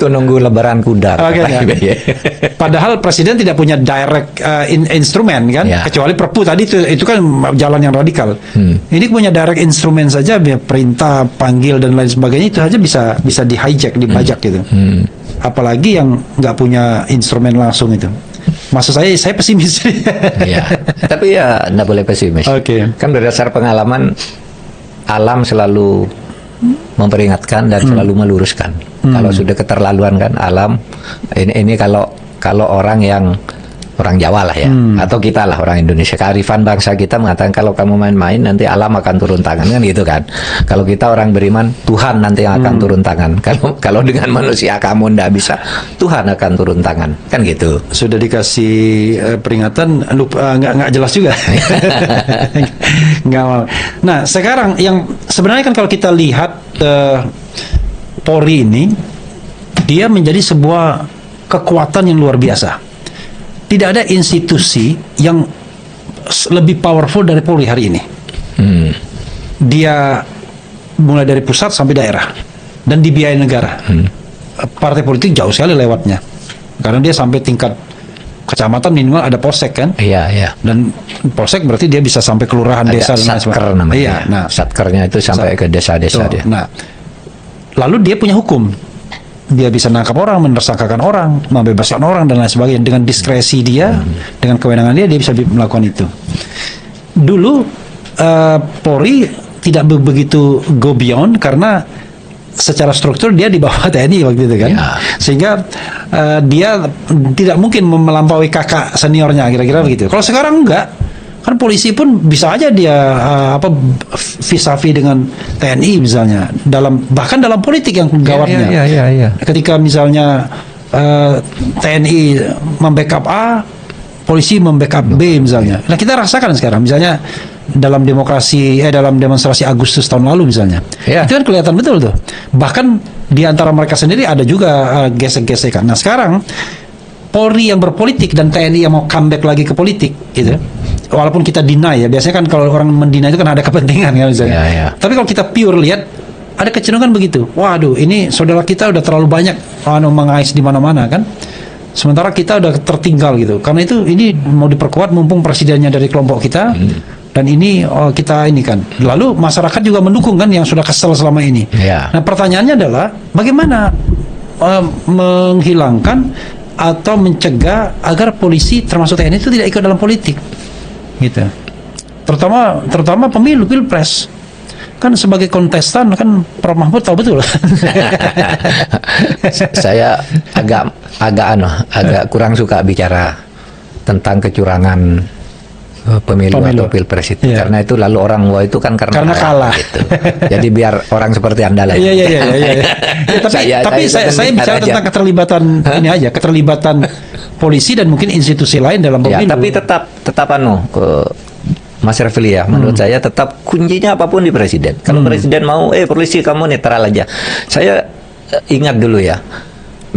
Nunggu lebaran kuda. Oke, ya. Padahal presiden tidak punya direct instrumen kan, Ya. kecuali Perpu tadi itu kan jalan yang radikal. Ini punya direct instrumen saja, perintah, panggil dan lain sebagainya itu saja bisa di hijack, dibajak gitu. Apalagi yang nggak punya instrumen langsung itu. Maksud saya pesimis. Iya. Tapi ya nggak boleh pesimis. Oke. Kan berdasar pengalaman alam selalu memperingatkan dan selalu meluruskan. Kalau sudah keterlaluan kan alam ini kalau kalau orang Jawa lah ya, atau kita lah orang Indonesia, kearifan bangsa kita mengatakan kalau kamu main-main nanti alam akan turun tangan, kan gitu kan. Kalau kita orang beriman, Tuhan nanti yang akan turun tangan. Kalau dengan manusia kamu ndak bisa, Tuhan akan turun tangan, kan gitu. Sudah dikasih peringatan, lupa, nggak jelas juga. Nggak mau. Nah, sekarang yang sebenarnya kan kalau kita lihat Polri ini, dia menjadi sebuah kekuatan yang luar biasa. Tidak ada institusi yang lebih powerful dari Polri hari ini. Dia mulai dari pusat sampai daerah dan dibiayai negara. Partai politik jauh sekali lewatnya, karena dia sampai tingkat kecamatan minimal ada polsek kan. Iya, iya. Dan polsek berarti dia bisa sampai kelurahan, Ada desa dan lain satker sebagainya. namanya. Iya, nah Satkernya itu sampai ke desa-desa dia. Nah, lalu dia punya hukum. Dia bisa menangkap orang, menersangkakan orang, membebaskan orang dan lain sebagainya. Dengan diskresi dia, dengan kewenangan dia bisa melakukan itu. Dulu Polri tidak begitu go beyond karena secara struktur dia di bawah TNI waktu itu kan. Ya. Sehingga dia tidak mungkin melampaui kakak seniornya, kira-kira begitu. Kalau sekarang enggak. Kan polisi pun bisa aja dia vis-a-vis dengan TNI misalnya, bahkan dalam politik yang gawatnya. Iya. Ketika misalnya TNI membackup A, polisi membackup B misalnya. Nah, kita rasakan sekarang misalnya dalam dalam demonstrasi Agustus tahun lalu misalnya. Ya. Itu kan kelihatan betul tuh. Bahkan di antara mereka sendiri ada juga gesek-gesekan. Nah, sekarang Polri yang berpolitik dan TNI yang mau comeback lagi ke politik gitu. Walaupun kita deny ya, biasanya kan kalau orang mendina itu kan ada kepentingan kan misalnya. Ya. Tapi kalau kita pure lihat, ada kecenderungan begitu. Waduh, ini saudara kita udah terlalu banyak mengais di mana-mana kan. Sementara kita udah tertinggal gitu. Karena itu ini mau diperkuat mumpung presidennya dari kelompok kita. Dan ini kita ini kan. Lalu masyarakat juga mendukung kan yang sudah kesel selama ini. Ya. Nah, pertanyaannya adalah bagaimana menghilangkan atau mencegah agar polisi termasuk TNI itu tidak ikut dalam politik. Gitu. Terutama pemilu pilpres. Kan sebagai kontestan kan Prof Mahfud tahu betul. Saya agak kurang suka bicara tentang kecurangan pemilu atau pilpres itu. Iya. Karena itu lalu orang wah itu kan karena kalah. gitu. Jadi biar orang seperti Anda lah. Iya. Tapi saya bicara aja. tentang keterlibatan polisi dan mungkin institusi lain dalam Ya, pemilu. tapi tetap Mas Refli ya, menurut saya tetap kuncinya apapun di presiden. Kalau presiden mau, polisi kamu netral aja. Saya ingat dulu ya,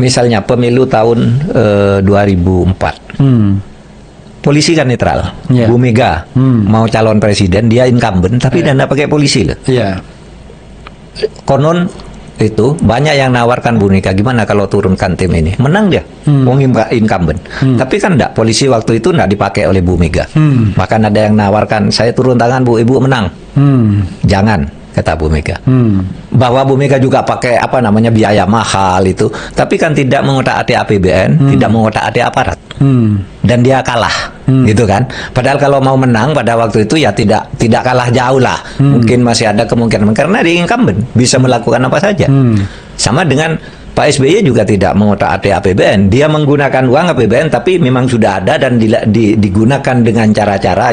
misalnya pemilu tahun 2004. Polisi kan netral. Yeah. Bu Mega mau calon presiden, dia incumbent, tapi dana pakai polisi loh. Iya. Konon itu banyak yang nawarkan Bu Mega, gimana kalau turunkan tim ini, menang dia, incumbent. Tapi kan enggak, polisi waktu itu enggak dipakai oleh Bu Mega. Bahkan ada yang nawarkan, saya turun tangan Bu, ibu menang. Jangan, kata Bu Mega. Bahwa Bu Mega juga pakai biaya mahal itu, tapi kan tidak mengotak-atik APBN, tidak mengotak-atik aparat. Dan dia kalah, gitu kan. Padahal kalau mau menang pada waktu itu ya tidak kalah jauh lah. Mungkin masih ada kemungkinan karena dia incumbent, bisa melakukan apa saja. Sama dengan Pak SBY juga tidak mengotak-atik APBN. Dia menggunakan uang APBN tapi memang sudah ada dan digunakan dengan cara-cara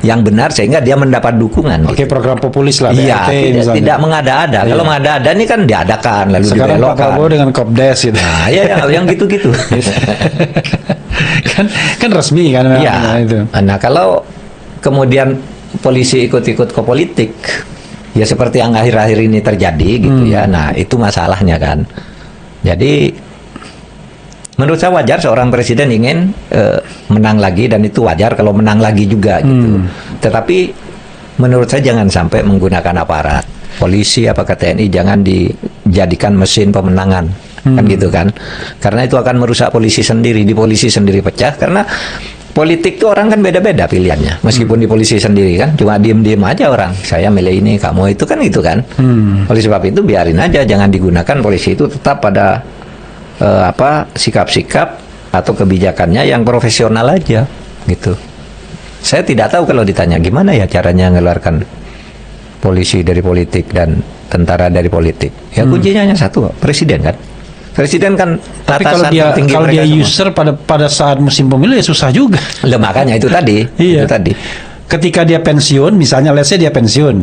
yang benar sehingga dia mendapat dukungan. Oke, program populis lah. Iya, tidak mengada-ada. Iya. Kalau mengada-ada ini kan diadakan lalu sekarang Pak dibelokkan. Prabowo dengan Kopdes gitu. Nah, yang gitu-gitu. kan resmi kan memang. Iya. Itu. Nah, kalau kemudian polisi ikut-ikut ke politik, ya seperti yang akhir-akhir ini terjadi gitu ya. Nah, itu masalahnya kan. Jadi menurut saya wajar seorang presiden ingin menang lagi dan itu wajar kalau menang lagi juga gitu. Tetapi menurut saya jangan sampai menggunakan aparat. Polisi apakah TNI jangan dijadikan mesin pemenangan. Kan gitu kan. Karena itu akan merusak polisi sendiri, di polisi sendiri pecah karena politik tuh orang kan beda-beda pilihannya. Meskipun di polisi sendiri kan cuma diem-diem aja orang. Saya milih ini, kamu itu kan gitu kan. Oleh sebab itu biarin aja, jangan digunakan polisi itu tetap pada sikap-sikap atau kebijakannya yang profesional aja gitu. Saya tidak tahu kalau ditanya gimana ya caranya mengeluarkan polisi dari politik dan tentara dari politik. Ya kuncinya hanya satu, presiden kan. Presiden kan Tapi kalau atasan dia tertinggi mereka semua. user pada saat musim pemilu ya susah juga. Lah, makanya itu tadi. Iya. Itu tadi. Ketika dia pensiun, misalnya let's say dia pensiun,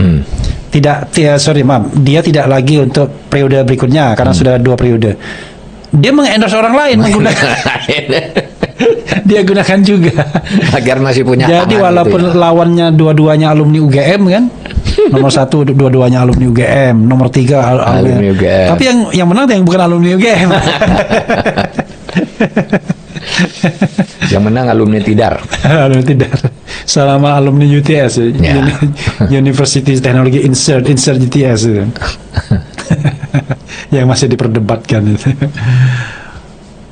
dia tidak lagi untuk periode berikutnya karena sudah 2 periode. Dia mengendorse orang lain menggunakan, dia gunakan juga. Agar masih punya Jadi tangan walaupun gitu ya. lawannya dua-duanya alumni UGM kan, nomor 1 dua-duanya alumni UGM, nomor 3 Alumni UGM. Tapi yang menang yang bukan alumni UGM. Yang menang alumni Tidar. Alumni tidak. Selama alumni UTS Ya. University Teknologi Insert UTS itu. Yang masih diperdebatkan itu.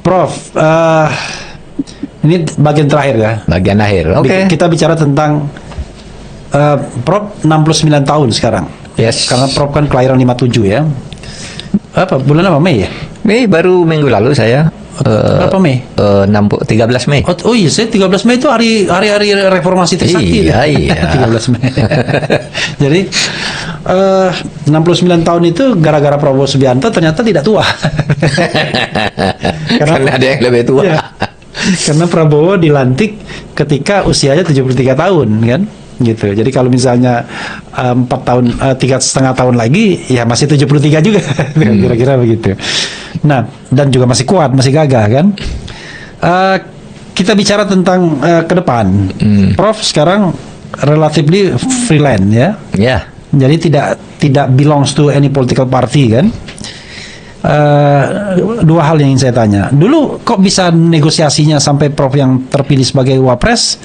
Prof, ini bagian terakhir ya. Bagian akhir. Oke. Kita bicara tentang Prof 69 tahun sekarang. Yes. Karena Prof kan kelahiran 57 ya. Apa bulan apa, Mei ya? Mei baru minggu lalu saya. Berapa Mei? 13 Mei. Oh iya, saya 13 Mei itu hari reformasi Trisakti. Iya, iya. 13 Mei. Jadi 69 tahun itu gara-gara Prabowo Subianto ternyata tidak tua. Karena ada yang lebih tua. Iya. Karena Prabowo dilantik ketika usianya 73 tahun kan. Gitu. Jadi kalau misalnya 3,5 tahun lagi ya masih 73 juga. Kira-kira begitu. Nah, dan juga masih kuat, masih gagah kan. Kita bicara tentang ke depan. Prof sekarang relatively freelance ya. Ya. Jadi tidak belongs to any political party kan. Dua hal yang ingin saya tanya. Dulu kok bisa negosiasinya sampai Prof yang terpilih sebagai Wapres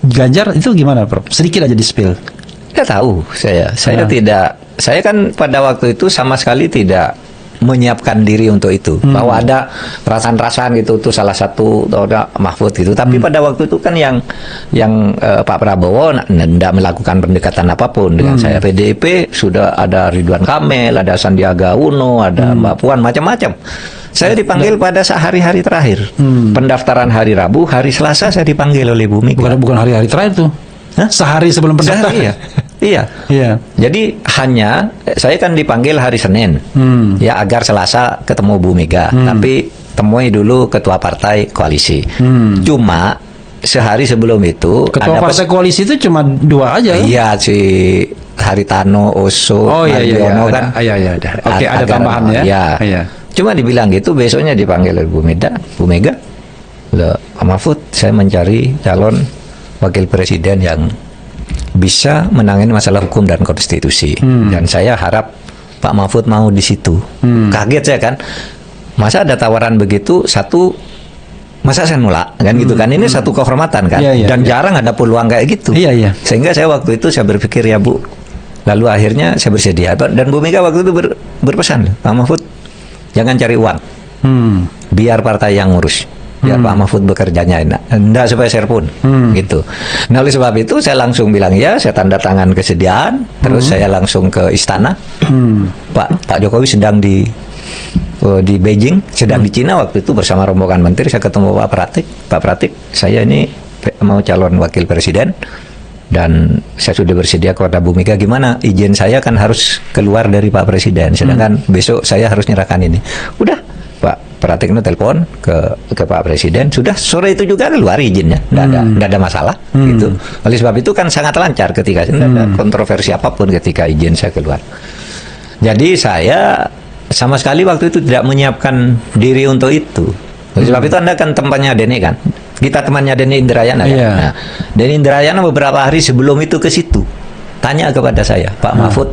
Ganjar itu gimana, Prof? Sedikit aja di spill. Saya tahu, saya tidak, saya kan pada waktu itu sama sekali tidak menyiapkan diri untuk itu. Bahwa ada perasaan-perasaan gitu, itu salah satu Mahfud gitu. Tapi pada waktu itu kan yang Pak Prabowo tidak melakukan pendekatan apapun dengan saya. PDIP sudah ada Ridwan Kamil, ada Sandiaga Uno, ada Mbak Puan, macam-macam. Saya dipanggil pada hari-hari terakhir. Pendaftaran hari Rabu, hari Selasa saya dipanggil oleh Bu Mega. Bukan hari-hari terakhir tuh. Hah? Sehari sebelum pendaftaran. Sehari, ya. Iya. Iya. Jadi hanya saya kan dipanggil hari Senin, ya agar Selasa ketemu Bu Mega. Tapi temui dulu ketua partai koalisi. Cuma sehari sebelum itu Ketua partai koalisi itu cuma 2 aja. Iya, si Haritano, Oso, Mardiono kan. Iya. Oke, ada tambahan ya. Iya. Iya. Cuma dibilang gitu, besoknya dipanggil oleh Bu Mega. Loh, Pak Mahfud, saya mencari calon wakil presiden yang bisa menangani masalah hukum dan konstitusi. Dan saya harap Pak Mahfud mau di situ. Kaget saya kan. Masa ada tawaran begitu, masa saya nolak kan gitu kan. Ini satu kehormatan kan. Dan jarang ada peluang kayak gitu. Iya. Sehingga saya waktu itu saya berpikir ya Bu. Lalu akhirnya saya bersedia. Dan Bu Mega waktu itu berpesan, Pak Mahfud jangan cari uang, biar partai yang ngurus, biar Pak Mahfud bekerjanya enak, enggak supaya share pun, gitu. Nah oleh sebab itu saya langsung bilang ya, saya tanda tangan kesediaan, terus saya langsung ke istana. Pak Jokowi sedang di Beijing, sedang di Cina waktu itu bersama rombongan menteri. Saya ketemu Pak Pratik, saya ini mau calon wakil presiden. Dan saya sudah bersedia kepada Bu Mega, gimana izin saya kan harus keluar dari Pak Presiden, sedangkan besok saya harus nyerahkan ini. Udah Pak Pratikno telepon ke Pak Presiden, sudah sore itu juga keluar izinnya, tidak ada masalah gitu. Oleh sebab itu kan sangat lancar ketika tidak ada kontroversi apapun ketika izin saya keluar. Jadi saya sama sekali waktu itu tidak menyiapkan diri untuk itu. Oleh sebab itu Anda kan tempatnya Dene kan. Kita temannya Denny Indrayana kan. Nah, Denny Indrayana beberapa hari sebelum itu ke situ tanya kepada saya, Pak Mahfud,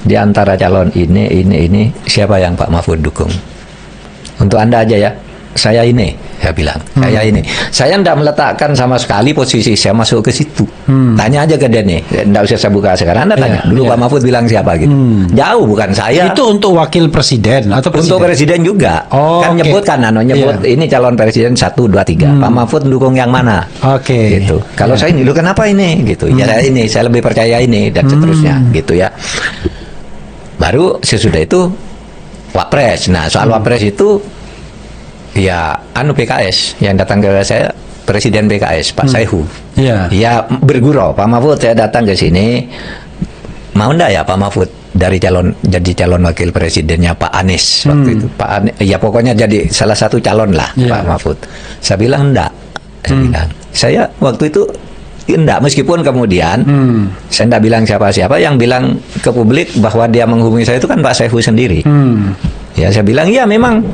di antara calon ini siapa yang Pak Mahfud dukung? Untuk Anda aja ya, saya ini, saya bilang, saya ini. Saya tidak meletakkan sama sekali posisi saya masuk ke situ. Tanya aja ke Denny, tidak usah saya buka sekarang. Anda tanya dulu Pak Mahfud bilang siapa gitu. Jauh bukan saya. Itu untuk wakil presiden atau presiden? Untuk presiden juga. Kan nyebut kan, nyebut ini calon presiden 1, 2, 3. Pak Mahfud dukung yang mana? Gitu. Kalau saya ini, lu kenapa ini? Gitu. Ya saya lebih percaya ini dan seterusnya, gitu ya. Baru sesudah itu Wapres. Nah, soal Wapres itu ya PKS yang datang ke saya, Presiden PKS Pak Saihu. Ya bergurau, Pak Mahfud saya datang ke sini, mau ndak ya Pak Mahfud dari jadi calon wakil presidennya Pak Anies waktu itu. Pak Anies, ya pokoknya jadi salah satu calon lah Pak Mahfud. Saya bilang enggak. Saya waktu itu enggak, meskipun kemudian saya enggak bilang siapa-siapa, yang bilang ke publik bahwa dia menghubungi saya itu kan Pak Sehu sendiri. Ya saya bilang iya memang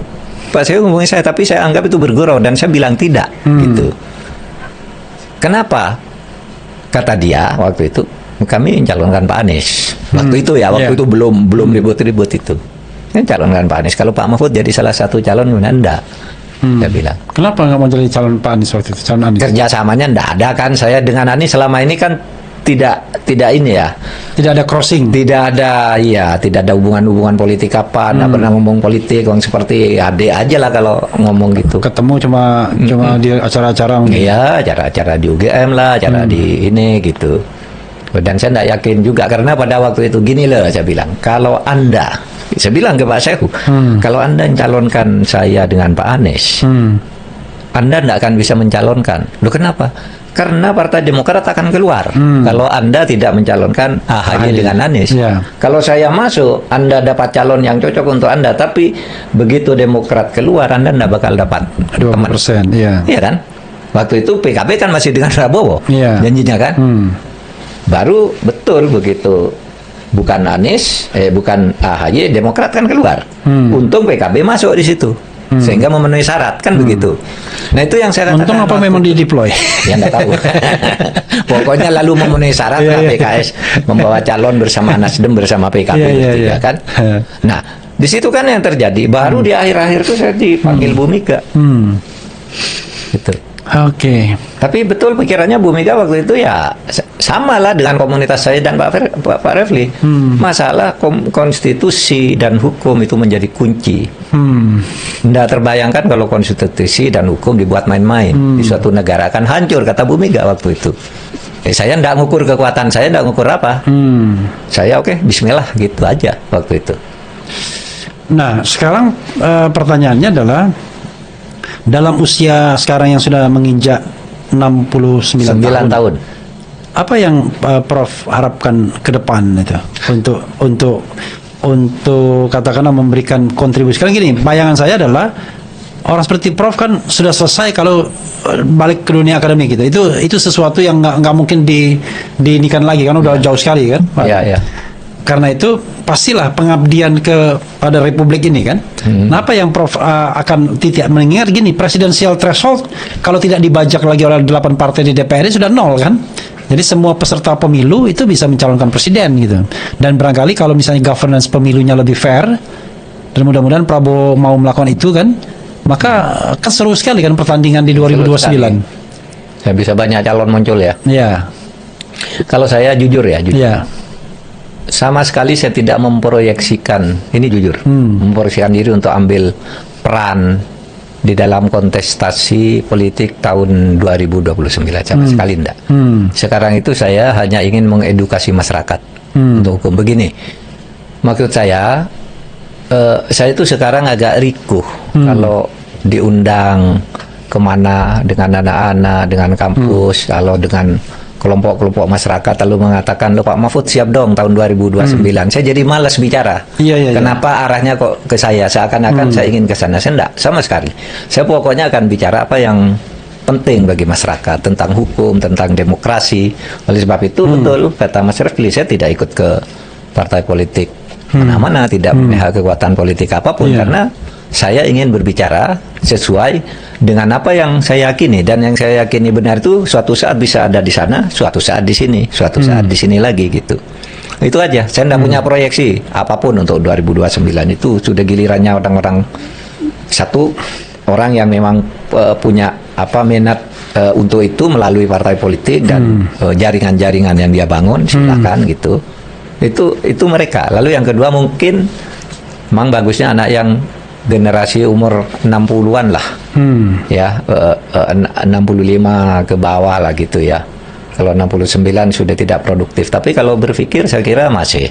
Pak Sehu menghubungi saya, tapi saya anggap itu bergurau dan saya bilang tidak gitu. Kenapa? Kata dia waktu itu, kami mencalonkan Pak Anies. Waktu itu ya, waktu itu belum ribut-ribut itu. Mencalonkan Pak Anies. Kalau Pak Mahfud jadi salah satu calon, enggak. Saya bilang. Kenapa nggak mau jadi calon Pak Anies waktu itu? Calon Anies. Kerjasamanya enggak ada kan. Saya dengan Anies selama ini kan tidak ini ya. Tidak ada crossing. Tidak ada hubungan-hubungan politik apa. Enggak pernah ngomong politik. Orang seperti adik aja lah kalau ngomong gitu. Ketemu cuma di acara-acara mungkin. Iya, acara-acara di UGM lah, acara di ini gitu. Dan saya tidak yakin juga, karena pada waktu itu gini loh, saya bilang, kalau Anda, saya bilang ke Pak Sehu, kalau Anda mencalonkan saya dengan Pak Anies, Anda tidak akan bisa mencalonkan. Loh kenapa? Karena Partai Demokrat akan keluar kalau Anda tidak mencalonkan AHY dengan Anies. Kalau saya masuk, Anda dapat calon yang cocok untuk Anda, tapi begitu Demokrat keluar, Anda tidak bakal dapat 20%. Iya kan? Waktu itu PKB kan masih dengan Prabowo, janjinya kan? Baru betul begitu bukan Anies, bukan AHY, Demokrat kan keluar. Untung PKB masuk di situ, sehingga memenuhi syarat kan begitu. Nah itu yang saya katakan. Untung apa memang di-deploy? Ya nggak tahu. Pokoknya lalu memenuhi syarat lah PKS membawa calon bersama Nasdem bersama PKB, ya kan. Nah di situ kan yang terjadi. Baru di akhir-akhir itu saya dipanggil Bu Mega. Gitu. Oke. Tapi betul pikirannya Bu Mega waktu itu ya sama lah dengan komunitas saya dan Pak Refli. Masalah konstitusi dan hukum itu menjadi kunci. Tidak terbayangkan kalau konstitusi dan hukum dibuat main-main. Di suatu negara akan hancur, kata Bu Mega waktu itu. Saya tidak ngukur kekuatan saya, tidak ngukur apa. Saya oke, bismillah gitu aja waktu itu. Nah sekarang pertanyaannya adalah, dalam usia sekarang yang sudah menginjak 69 tahun, apa yang Prof harapkan ke depan itu untuk katakanlah memberikan kontribusi? Karena gini, bayangan saya adalah orang seperti Prof kan sudah selesai kalau balik ke dunia akademik gitu. Itu sesuatu yang nggak mungkin diinikan lagi kan, udah jauh sekali kan. Iya. Karena itu pastilah pengabdian pada republik ini kan. Nah, apa yang Prof akan titik mengingat gini, presidensial threshold kalau tidak dibajak lagi oleh 8 partai di DPR ini sudah 0 kan. Jadi semua peserta pemilu itu bisa mencalonkan presiden gitu. Dan barangkali kalau misalnya governance pemilunya lebih fair, dan mudah-mudahan Prabowo mau melakukan itu kan, maka kan seru sekali kan pertandingan di 2029. Ya bisa banyak calon muncul ya. Iya. Kalau saya jujur ya, Iya. sama sekali saya tidak memproyeksikan, ini jujur, memproyeksikan diri untuk ambil peran di dalam kontestasi politik tahun 2029, sama sekali enggak. Sekarang itu saya hanya ingin mengedukasi masyarakat untuk hukum. Begini, maksud saya itu sekarang agak rikuh kalau diundang kemana dengan anak-anak, dengan kampus, kalau dengan kelompok-kelompok masyarakat lalu mengatakan, loh Pak Mahfud siap dong tahun 2029. Saya jadi malas bicara. Kenapa arahnya kok ke saya? Seakan-akan saya ingin ke sana. Saya enggak, sama sekali. Saya pokoknya akan bicara apa yang penting bagi masyarakat, tentang hukum, tentang demokrasi. Oleh sebab itu betul kata Mas Refli, saya tidak ikut ke partai politik mana-mana, tidak memihak kekuatan politik apapun, karena saya ingin berbicara sesuai dengan apa yang saya yakini, dan yang saya yakini benar itu suatu saat bisa ada di sana, suatu saat di sini, suatu saat di sini lagi gitu. Itu aja. Saya tidak punya proyeksi apapun untuk 2029 itu. Sudah gilirannya orang-orang, satu orang yang memang punya minat untuk itu melalui partai politik dan jaringan-jaringan yang dia bangun, silakan gitu. Itu mereka. Lalu yang kedua mungkin memang bagusnya anak yang generasi umur 60-an lah, ya 65 ke bawah lah gitu ya. Kalau 69 sudah tidak produktif, tapi kalau berpikir saya kira masih.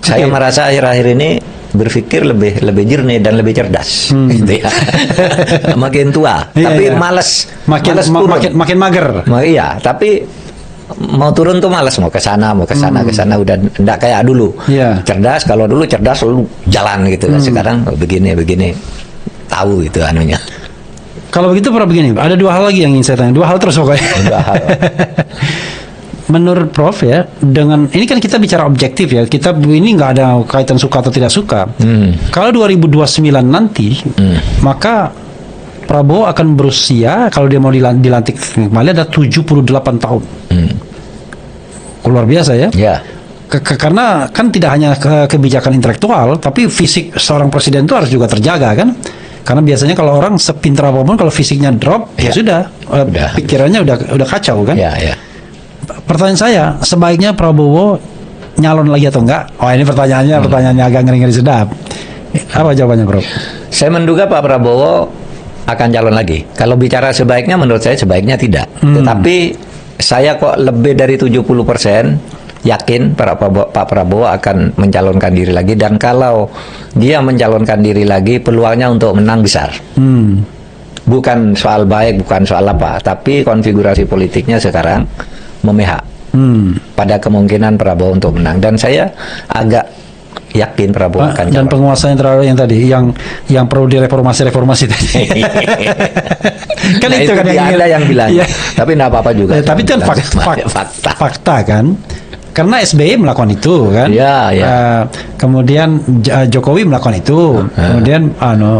Saya merasa akhir-akhir ini berpikir lebih jernih dan lebih cerdas, gitu ya. Makin tua, tapi malas, makin mager. Iya, tapi mau turun tuh malas, mau ke sana ke sana, udah enggak kayak dulu. Iya. Cerdas, kalau dulu cerdas selalu jalan gitu. Sekarang begini tahu itu anunya. Kalau begitu Prof begini, ada dua hal lagi yang ingin saya tanya. Dua hal terus pokoknya. Dua hal. Menurut Prof ya, dengan ini kan kita bicara objektif ya, kita ini nggak ada kaitan suka atau tidak suka. Kalau 2029 nanti, maka Prabowo akan berusia, kalau dia mau dilantik kembali, ada 78 tahun. Luar biasa ya. Ya. Karena kan tidak hanya kebijakan intelektual, tapi fisik seorang presiden itu harus juga terjaga kan. Karena biasanya kalau orang sepintar apapun, kalau fisiknya drop, ya sudah, pikirannya udah kacau kan. Ya, ya. Pertanyaan saya, sebaiknya Prabowo nyalon lagi atau enggak? Oh, ini pertanyaannya agak ngeri-ngeri sedap. Apa jawabannya, Prof? Saya menduga Pak Prabowo akan calon lagi. Kalau bicara sebaiknya, menurut saya sebaiknya tidak. Tetapi saya kok lebih dari 70% yakin Pak Prabowo akan mencalonkan diri lagi, dan kalau dia mencalonkan diri lagi, peluangnya untuk menang besar. Bukan soal baik, bukan soal apa, tapi konfigurasi politiknya sekarang memihak pada kemungkinan Prabowo untuk menang, dan saya agak yakin Prabowo akan dan calon. penguasa yang terlalu yang tadi yang perlu direformasi tadi. Kan Nah, itu kan ada yang bilang, Iya. tapi tidak apa-apa juga. Tapi itu kan fakta kan. Karena SBY melakukan itu kan. Ya, ya. Kemudian Jokowi melakukan itu. Kemudian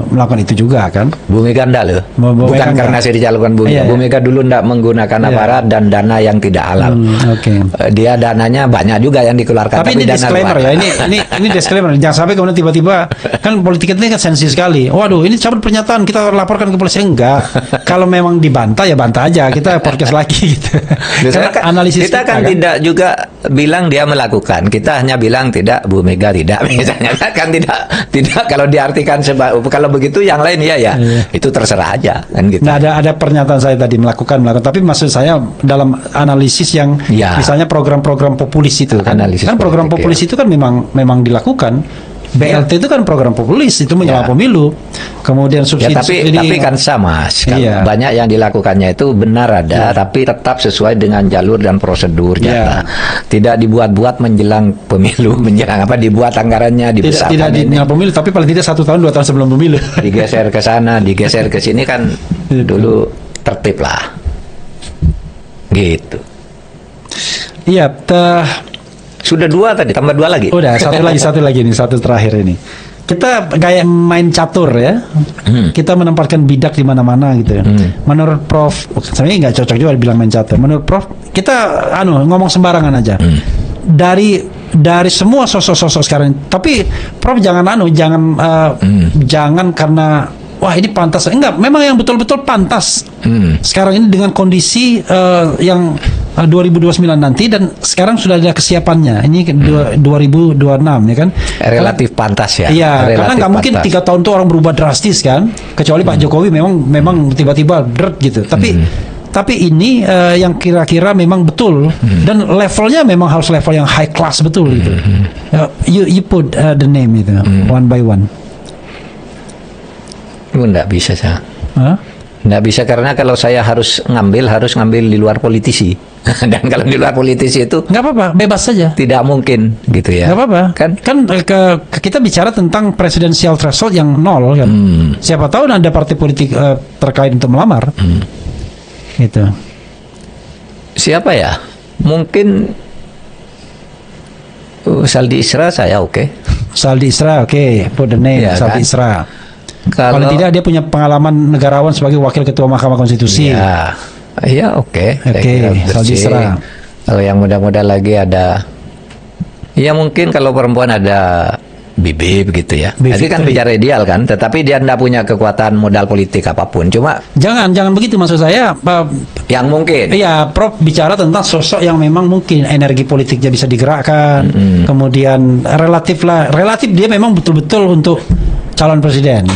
melakukan itu juga kan. Bu Mega enggak loh. Bu Bukan Mega karena enggak. saya dicalonkan Bu Mega. Iya, Bu iya. Mega dulu enggak menggunakan aparat dan dana yang tidak halal. Oke. Dia dananya banyak juga yang dikeluarkan. Tapi ini dana disclaimer luar. ya, ini disclaimer. Jangan sampai kemudian tiba-tiba kan politik ini kan sensitif sekali. Waduh, ini cabut pernyataan, kita laporkan ke polisi. Enggak. Kalau memang dibantah ya bantah aja. Kita podcast lagi gitu. Karena analisis kita kan tidak juga bilang dia melakukan. Kita hanya bilang tidak, Bu Mega tidak. Misalnya kan tidak kalau diartikan kalau begitu yang lain ya. Iya. Itu terserah aja kan gitu. Nah, ada pernyataan saya tadi melakukan, tapi maksud saya dalam analisis yang Ya. misalnya program-program populis itu kan, Analisis kan program politik, populis itu kan memang dilakukan. BLT itu kan program populis, itu menjelang Ya. pemilu. Kemudian Ya, subsidi tapi kan sama. Iya. Banyak yang dilakukannya itu benar ada, tapi tetap sesuai dengan jalur dan prosedurnya. Tidak dibuat-buat menjelang pemilu, menjelang apa, dibuat anggarannya, dibesarkan tidak di ini. pemilu, tapi paling tidak 1 tahun 2 tahun sebelum pemilu. Digeser ke sana, digeser ke sini kan dulu tertib lah. Gitu. Iya, Sudah 2 tadi, tambah 2 lagi. udah satu lagi nih, satu terakhir ini. Kita kayak main catur ya. Kita menempatkan bidak di mana-mana gitu. Menurut Prof, sebenarnya nggak cocok juga dibilang main catur. Menurut Prof, kita ngomong sembarangan aja. Dari semua sosok-sosok sekarang, tapi Prof jangan jangan karena wah ini pantas. Enggak, memang yang betul-betul pantas. Sekarang ini dengan kondisi yang 2029 nanti, dan sekarang sudah ada kesiapannya. Ini 2026 ya kan. Relatif pantas ya. Iya, karena Relatif nggak mungkin pantas. 3 tahun tuh orang berubah drastis kan. Kecuali Pak Jokowi memang tiba-tiba dert gitu. Tapi ini yang kira-kira memang betul, dan levelnya memang harus level yang high class betul gitu. You put the name itu one by one. Itu nggak bisa saya. Hah? Nggak bisa, karena kalau saya harus ngambil di luar politisi. Dan kalau di luar politisi itu Nggak apa-apa, bebas saja. tidak mungkin gitu ya. Nggak apa-apa. Kan Kita bicara tentang presidensial threshold yang 0 kan. Siapa tahu ada partai politik terkait untuk melamar. Gitu. siapa ya? Mungkin Saldi Isra saya oke. Saldi Isra, oke. Put the name, Iya, Saldi kan? Isra. Kalau tidak dia punya pengalaman negarawan sebagai wakil ketua Mahkamah Konstitusi. Ya oke. Saya Oke, kira Saldi bersih. Isra. Kalau yang muda-muda lagi ada, ya mungkin kalau perempuan ada Bibi begitu ya. Bibi Itu kan Fitri. bicara ideal kan, tetapi dia tidak punya kekuatan modal politik apapun. Cuma Jangan begitu maksud saya. yang mungkin. Iya, Prof bicara tentang sosok yang memang mungkin energi politiknya bisa digerakkan. Kemudian relatif dia memang betul-betul untuk calon presiden.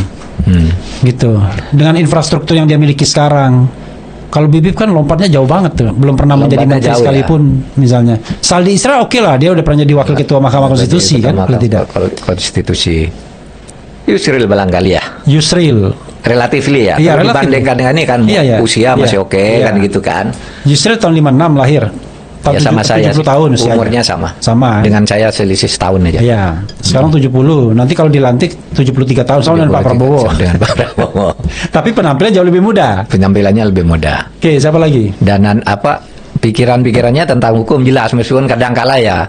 Gitu. Dengan infrastruktur yang dia miliki sekarang. Kalau Bibip kan lompatnya jauh banget tuh, belum pernah menjadi Lompatnya menteri jauh, sekalipun misalnya. Saldi Isra oke lah, dia udah pernah jadi wakil ketua Mahkamah Konstitusi kan, kalau tidak. Konstitusi. Yusril barangkali ya. Yusril. Relatively ya. Iya, Kalau relatif. dibandingkan dengan ini kan Iya, iya. usia masih Iya. oke Iya. kan gitu kan. Yusril tahun 56 lahir. tahun Ya sama saya 70 sih. tahun usianya. Umurnya sama. Sama. Dengan saya selisih setahun aja. Iya. Sekarang 70. Nanti kalau dilantik 73 tahun sama dengan Pak Prabowo. Dengan Pak Prabowo. Tapi penampilan jauh lebih muda. Penampilannya lebih muda. Oke, siapa lagi? Dan pikiran-pikirannya tentang hukum jelas, meskipun kadang-kala ya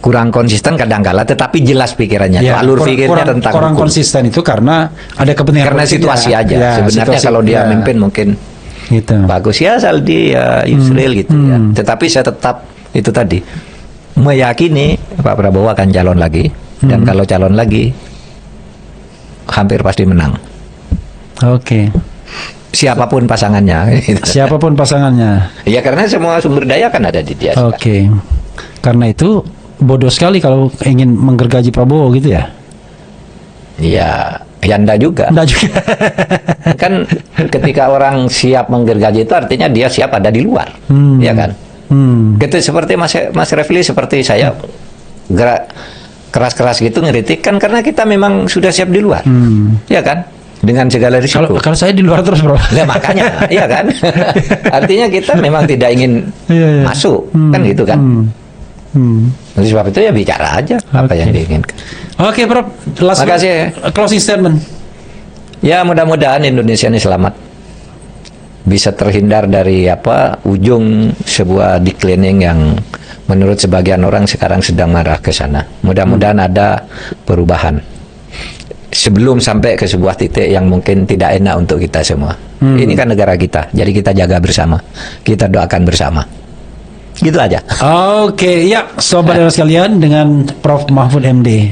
kurang konsisten kadang-kala, tetapi jelas pikirannya. Ya, Alur pikirnya tentang kurang hukum. konsisten itu karena ada kepentingan Karena politik situasi ya. aja. Ya, Sebenarnya situasi, kalau dia ya. mimpin mungkin Gitu. bagus ya, Saldi ya, Yusril gitu ya. Tetapi saya tetap itu tadi meyakini Pak Prabowo akan calon lagi, dan kalau calon lagi hampir pasti menang. Oke. Siapapun pasangannya. gitu. Siapapun pasangannya. Ya karena semua sumber daya kan ada di dia. Oke. Karena itu bodoh sekali kalau ingin menggergaji Prabowo gitu ya. Ya, Yanda juga. Enggak juga. Kan ketika orang siap menggergaji itu artinya dia siap ada di luar. Ya kan? Gitu seperti Mas Refli, seperti saya gerak keras-keras gitu ngeritik kan karena kita memang sudah siap di luar. Ya kan? Dengan segala risiko. Kalau saya di luar terus, Bro. Nah, makanya, iya kan? Artinya kita memang tidak ingin Iya, iya. masuk, kan gitu kan? Oleh sebab itu ya bicara aja apa yang diinginkan. Oke, Prof. Last Makasih. closing statement. Ya mudah-mudahan Indonesia ini selamat, bisa terhindar dari ujung sebuah declining yang menurut sebagian orang sekarang sedang marah ke sana. Mudah-mudahan ada perubahan sebelum sampai ke sebuah titik yang mungkin tidak enak untuk kita semua. Ini kan negara kita, jadi kita jaga bersama, kita doakan bersama. Gitu aja. Oke, ya, sobat sekalian, dengan Prof Mahfud MD.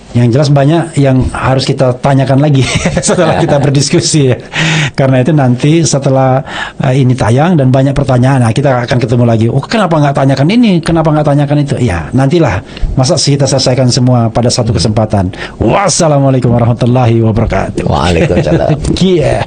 Yang jelas banyak yang harus kita tanyakan lagi setelah kita berdiskusi ya. Karena itu nanti setelah ini tayang dan banyak pertanyaan, nah kita akan ketemu lagi. Oh, kenapa nggak tanyakan ini? Kenapa nggak tanyakan itu? Ya, nantilah. Masa kita selesaikan semua pada satu kesempatan. Wassalamualaikum warahmatullahi wabarakatuh. Waalaikumsalam. Yeah.